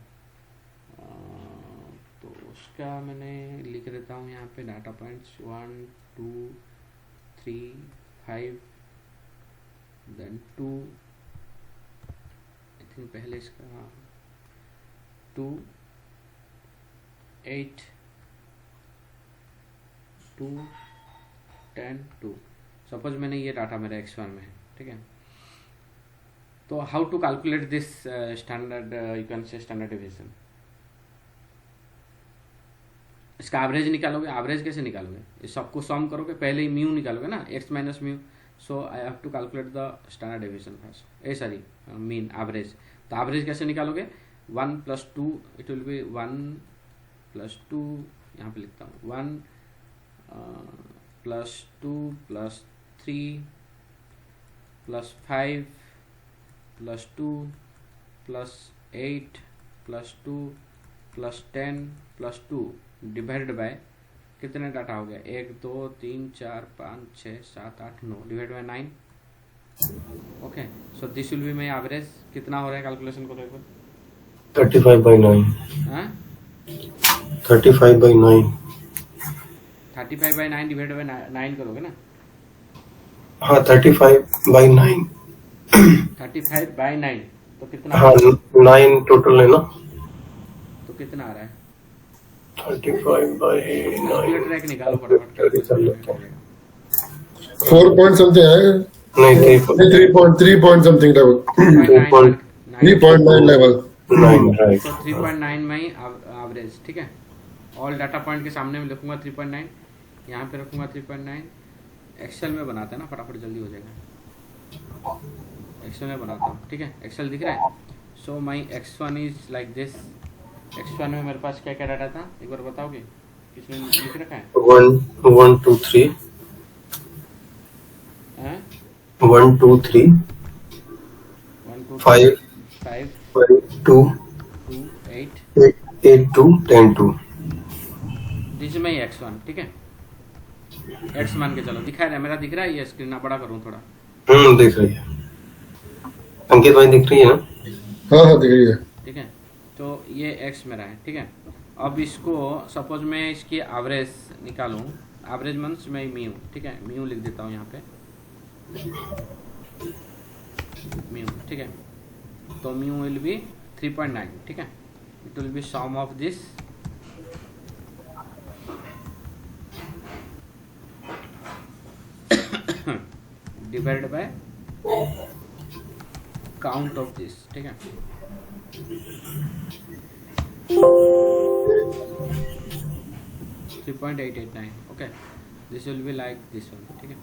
तो उसका मैंने लिख देता हूँ यहाँ पे data points 1 2 3 5 then 2, I think पहले इसका 2 8 2 10 2। सपोज मैंने ये डाटा मेरा x1 में है, ठीक है। तो how to calculate this standard, you can say standard deviation. इसका एवरेज निकालोगे, एवरेज कैसे निकालोगे, इस सबको सम करोगे, पहले ही म्यू निकालोगे ना, x minus mu. So I have to calculate the standard deviation first, sorry mean average. तो एवरेज कैसे निकालोगे, 1 + 2, इट विल बी 1 + 2, यहाँ पे लिखता हूँ 1 + 2 + 3 + 5 + 2 + 8 + 2 + 10 + 2 डिवाइडेड बाय कितने डाटा हो गया, 1 2 3 4 5 6 7 8 9 divide by 9। Okay, so this will be my average. कितना हो रहा है कैलकुलेशन करो एक बार। 35/9। हाँ 35/9। 35/9 डिवाइड बाय 9 करोगे ना। हाँ 35/9। 35/9 तो कितना, हाँ 9 टोटल है ना, तो कितना आ रहा है, 35/9। ट्रैक निकालो फटाफट। 4 पॉइंट समथिंग है, नहीं 3 point something level, 3.9 level 9 right. तो 3.9 में ही एवरेज, ठीक है। ऑल डाटा पॉइंट के सामने में लिखूंगा 3.9, यहाँ पे रखूंगा 3.9। एक्सेल में बनाते हैं ना, फटाफट जल्दी हो जाएगा। एक्सेल में बनाता हूँ, ठीक है। एक्सेल दिख रहा है। सो माई x1 is like this. x1 में मेरे पास क्या क्या डाटा था, एक बार बताओगे, किसने लिख रखा है। 1 2 3 हैं? 1 2 3 1 2 5 5 2 2 8 8 2 10 2। दिस इज माई x1, ठीक है। x मान के चलो, दिखा रहा है मेरा, दिख रहा है ये स्क्रीन, ना बड़ा करूँ थोड़ा। दिख रही है, अंकित भाई दिख रही है ना। हाँ दिख रही है, ठीक है। तो ये x मेरा है, ठीक है। अब इसको सपोज मैं इसकी एवरेज निकालूं, एवरेज मीन्स मैं म्यू, ठीक है, म्यू लिख देता हूँ यहाँ पे, म्यू, ठीक है। तो म्यू विल बी 3.9, ठीक है। It will be sum of this divided by count of this, ठीक है। Three 3.889, okay. This will be like this one, ठीक है।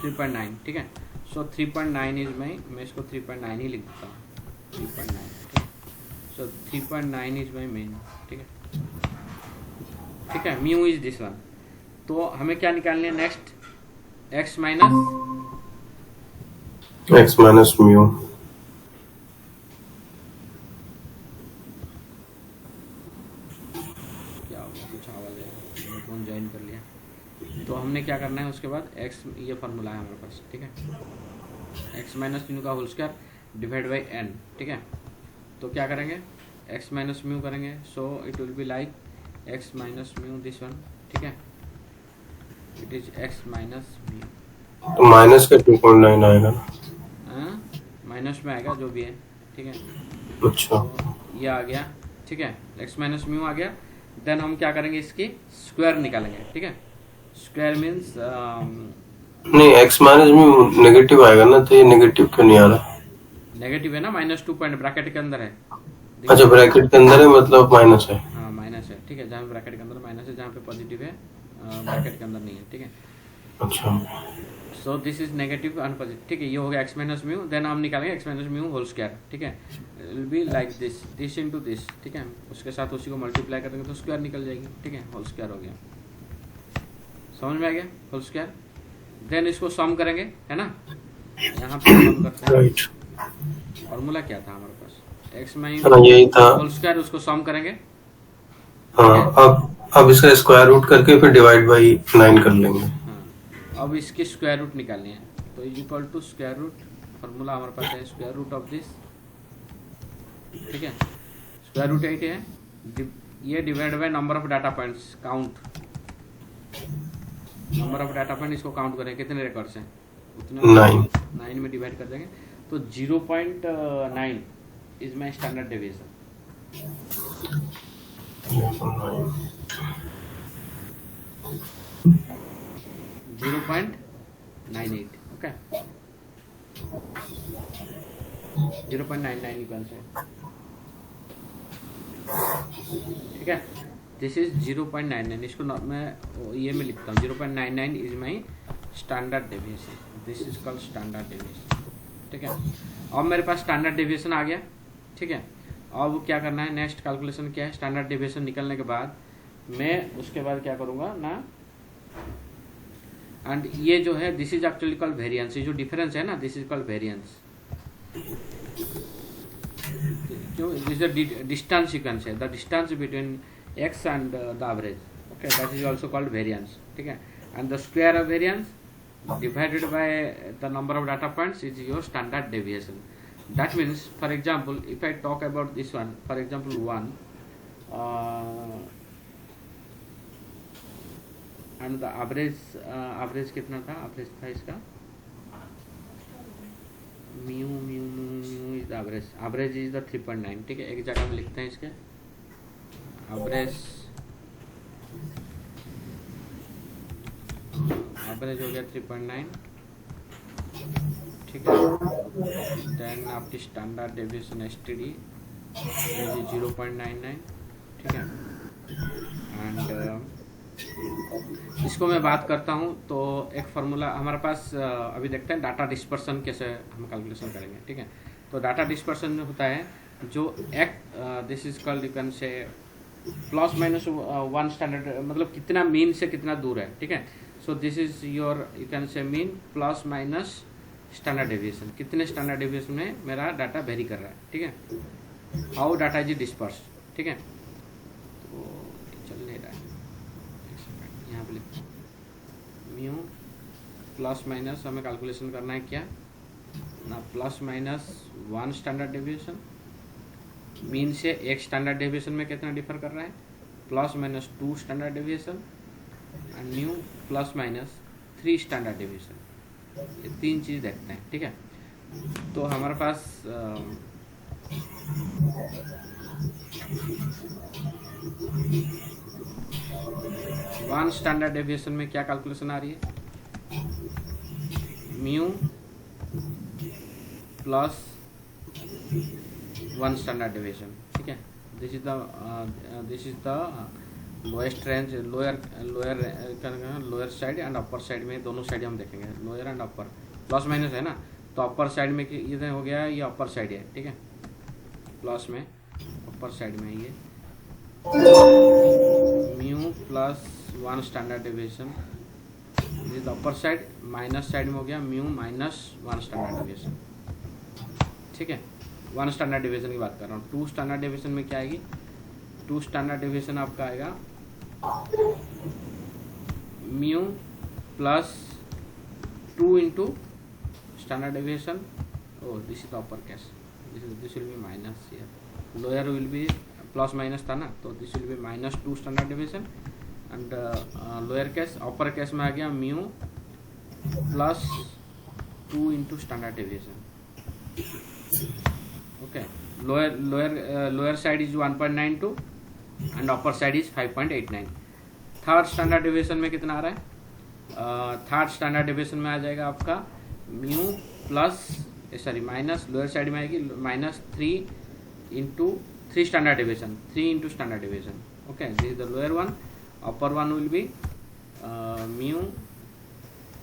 3.9, ठीक है। सो 3.9 इज मैं इसको 3.9 ही लिख देता हूँ, 3.9, ठीक है। सो 3.9 इज माई मेन, ठीक है, ठीक है। Mu is this one. तो हमें क्या निकालने है नेक्स्ट, x माइनस म्यू। क्या होगा, कुछ आवाज है, फोन ज्वाइन कर लिया। तो हमने क्या करना है उसके बाद, x, ये फार्मूला है हमारे पास, ठीक है। x माइनस म्यू का whole square divide by n, ठीक है। तो क्या करेंगे, x माइनस म्यू करेंगे। So it will be like x minus mu this one, ठीक है। It is x minus mu, तो माइनस का 2.9 आएगा ना। माइनस में आएगा जो भी है, ठीक है। अच्छा तो ये आ गया, ठीक है। x माइनस म्यू आ गया। देन हम क्या करेंगे, इसकी स्क्वायर निकालेंगे, ठीक है। स्क्वायर मीन्स नहीं, x माइनस म्यू नेगेटिव आएगा ना, तो ये नेगेटिव क्यों नहीं आ रहा। नेगेटिव है ना, -2 पॉइंट ब्रैकेट के अंदर है। अच्छा ब्रैकेट के अंदर है, मतलब माइनस है। हाँ माइनस है, ठीक है। जहाँ पे ब्रैकेट के अंदर माइनस है, जहाँ पे पॉजिटिव है ब्रैकेट के अंदर नहीं है, ठीक है। अच्छा सो this is negative and positive, ठीक है। ये हो गया एक्स माइनस म्यू, देन हम निकालेंगे X minus mu whole square, ठीक है। Will be like this, this into this, ठीक है। उसके साथ उसी को मल्टीप्लाई करेंगे तो स्क्वायर निकल जाएगी, ठीक है। होल स्क्वायर हो गया, समझ में आ गया, होल स्क्वायर। देन इसको सम करेंगे, है ना, यहाँ पे सम करते हैं। राइट, फॉर्मूला क्या था हमारे पास, एक्स माइनस हाँ यही था। होल स्क्वायर, उसको सम करेंगे। हाँ अब इसका स्क्वायर रूट करके फिर डिवाइड बाई 9 कर लेंगे। हाँ, अब इसकी स्क्वायर रूट निकालनी है, तो is equal to square root, formula हमारे पास है स्क्वायर रूट ऑफ दिस, ठीक है। स्क्वायर रूट 8 है, ये divide by number of data points, count number of data point, इसको काउंट करें कितने रिकॉर्ड्स हैं उतने 9 में डिवाइड कर देंगे, तो 0.9 is my standard deviation. 0.98, okay, 0.99 equal से, ठीक है। दिस इज 0.99, इसको मैं ये में लिखता हूँ, 0.99 is my standard deviation, this is called standard deviation, ठीक है। अब मेरे पास स्टैंडर्ड डेविएशन आ गया, ठीक है। अब क्या करना है, नेक्स्ट कैलकुलेशन क्या है, स्टैंडर्ड डेविएशन निकलने के बाद मैं उसके बाद क्या करूँगा ना, एंड ये जो है this is actually called variance, ये जो डिफरेंस है ना, दिस इज कॉल्ड वेरिएंस, क्यों, दिस इज डिस्टेंस सीक्वेंस है, the distance between x and the average, okay, that is also called variance, ठीक है। and the square of variance divided by the number of data points is your standard deviation. That means, for example, if I talk about this one, for example 1 and the average कितना था, average था इसका mu is the average is the 3.9, ठीक है। एक जगह में लिखते हैं इसके एवरेज हो गया 3.9, ठीक है। देन आपकी स्टैंडर्ड डेविएशन एसटीडी 0.99, ठीक है। एंड इसको मैं बात करता हूँ, तो एक फार्मूला हमारे पास अभी देखते हैं डाटा डिस्पर्सन कैसे हम कैलकुलेशन करेंगे, ठीक है। तो डाटा डिस्पर्सन होता है जो this is called, you can से प्लस माइनस 1 स्टैंडर्ड, मतलब कितना मीन से कितना दूर है, ठीक है। So this is your, you can से mean plus minus standard deviation, कितने स्टैंडर्ड डेविएशन में मेरा डाटा वेरी कर रहा है, ठीक है। हाउ डाटा इज डिस्पर्स, ठीक है। तो चल नहीं रहा है, एक सेकंड, यहाँ पे लिखते हैं म्यू प्लस माइनस, हमें कैलकुलेशन करना है क्या ना, plus minus 1 standard deviation, mean से एक स्टैंडर्ड डेविएशन में कितना डिफर कर रहा है, plus minus 2 standard deviation, and new plus minus 3 standard deviation, ये 3 चीज देखते हैं, ठीक है। तो हमारे पास 1 स्टैंडर्ड डेविएशन में क्या कैलकुलेशन आ रही है, म्यू प्लस 1 स्टैंडर्ड डेविएशन, ठीक है। This is the lowest range, lower side and upper side में, दोनों साइड हम देखेंगे, lower and upper, plus minus है ना, तो अपर साइड में ये हो गया, ये अपर साइड है, ठीक है। प्लस में अपर साइड में ये mu plus 1 standard deviation, this is upper side, minus side में हो गया म्यू माइनस 1 स्टैंडर्ड डेविएशन, ठीक है। 1 स्टैंडर्ड डेविएशन की बात कर रहा हूँ। 2 स्टैंडर्ड डेविएशन में क्या आएगी, 2 स्टैंडर्ड डेविएशन आपका आएगा mu plus 2 into standard deviation, oh this is the upper case, this will be minus here, lower will be plus minus था ना, तो this will be minus 2 standard deviation and lower case, upper case में आ गया mu plus 2 into standard deviation, okay. Lower side is 1.92 and upper side is 5.89. Third standard deviation में कितना आ रहा है, थर्ड स्टैंडर्ड डेविएशन में आ जाएगा आपका mu plus sorry minus, lower side में आएगी minus 3 into 3 standard deviation, 3 into standard deviation, okay. This is the lower one, upper one will be mu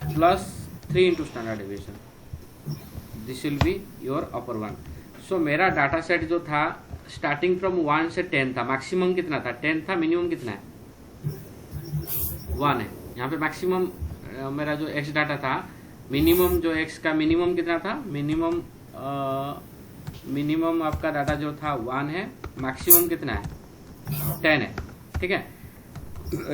plus 3 into standard deviation. This will be your upper one. So मेरा डाटा सेट जो था स्टार्टिंग फ्रॉम 1 से 10 था, मैक्सिमम कितना था 10 था, मिनिमम कितना है 1 है। यहाँ पे मैक्सिमम मेरा जो x डाटा था, मिनिमम जो x का मिनिमम कितना था, मिनिमम आपका डाटा जो था 1 है, मैक्सिमम कितना है 10 है, ठीक है।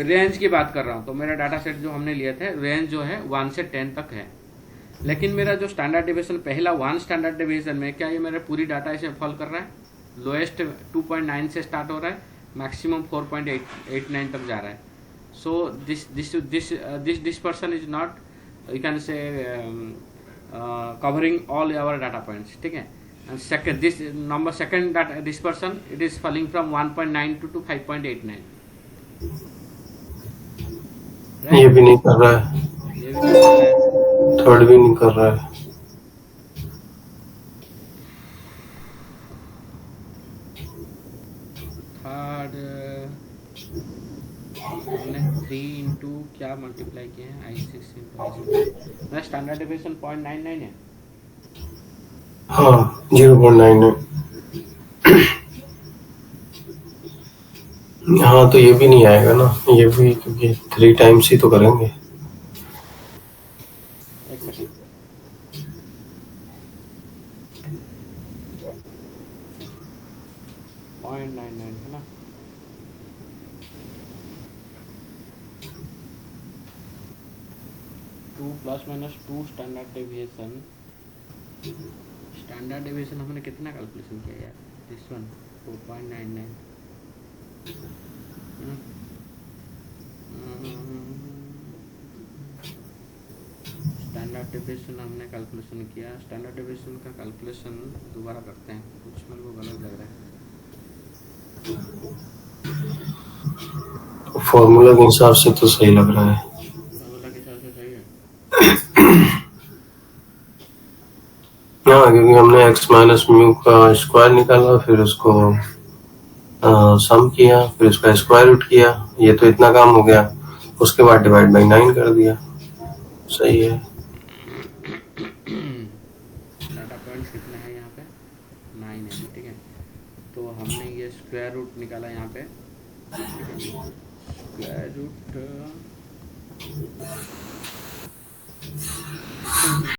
रेंज की बात कर रहा हूँ, तो मेरा डाटा सेट जो हमने लिए थे रेंज जो है 1 से 10 तक है। लेकिन मेरा जो स्टैंडर्ड डिवीजन पहला 1 स्टैंडर्ड डिवीजन में क्या ये मेरा पूरी डाटा इसमें फॉल कर रहा है, लोएस्ट 2.9 से स्टार्ट हो रहा है, मैक्सिमम 4.89 तक जा रहा है। So this dispersion is not, you can say covering all our data points, ठीक है। And second this number second dispersion it is falling from 1.92 to 5.89। ये भी नहीं कर रहा है, ये भी कर रहा है। थर्ड भी नहीं कर रहा है। थर्ड हमने 3 इंटू क्या मल्टीप्लाई किए हैं, I6 इंटू I6, मेरा स्टैंडर्ड डिवीजन 0.99 है। हाँ 0.9 है। हाँ तो ये भी नहीं आएगा ना, ये भी, क्योंकि 3 टाइम्स ही तो करेंगे। एक सेकंड, .99 है ना। Two plus minus 2 standard deviation हमने कितना कैलकुलेशन किया यार, दिस वन 4.99। स्टैंडर्ड डेविएशन हमने कैलकुलेशन किया, स्टैंडर्ड डेविएशन का कैलकुलेशन दोबारा करते हैं, कुछ मेरे को गलत लग रहा है। फॉर्मूला के हिसाब से तो सही लग रहा है। फॉर्मूला के हिसाब से सही है। हाँ क्योंकि हमने x माइनस म्यू का स्क्वायर निकाला, फिर उसको सम किया, फिर उसका स्क्वायर रूट किया, ये तो इतना काम हो गया, उसके बाद डिवाइड बाई 9 कर दिया। सही है। डाटा पॉइंट्स कितने हैं यहाँ पे, 9 है, ठीक है। तो हमने ये स्क्वायर रूट निकाला यहाँ पे, स्क्वायर रूट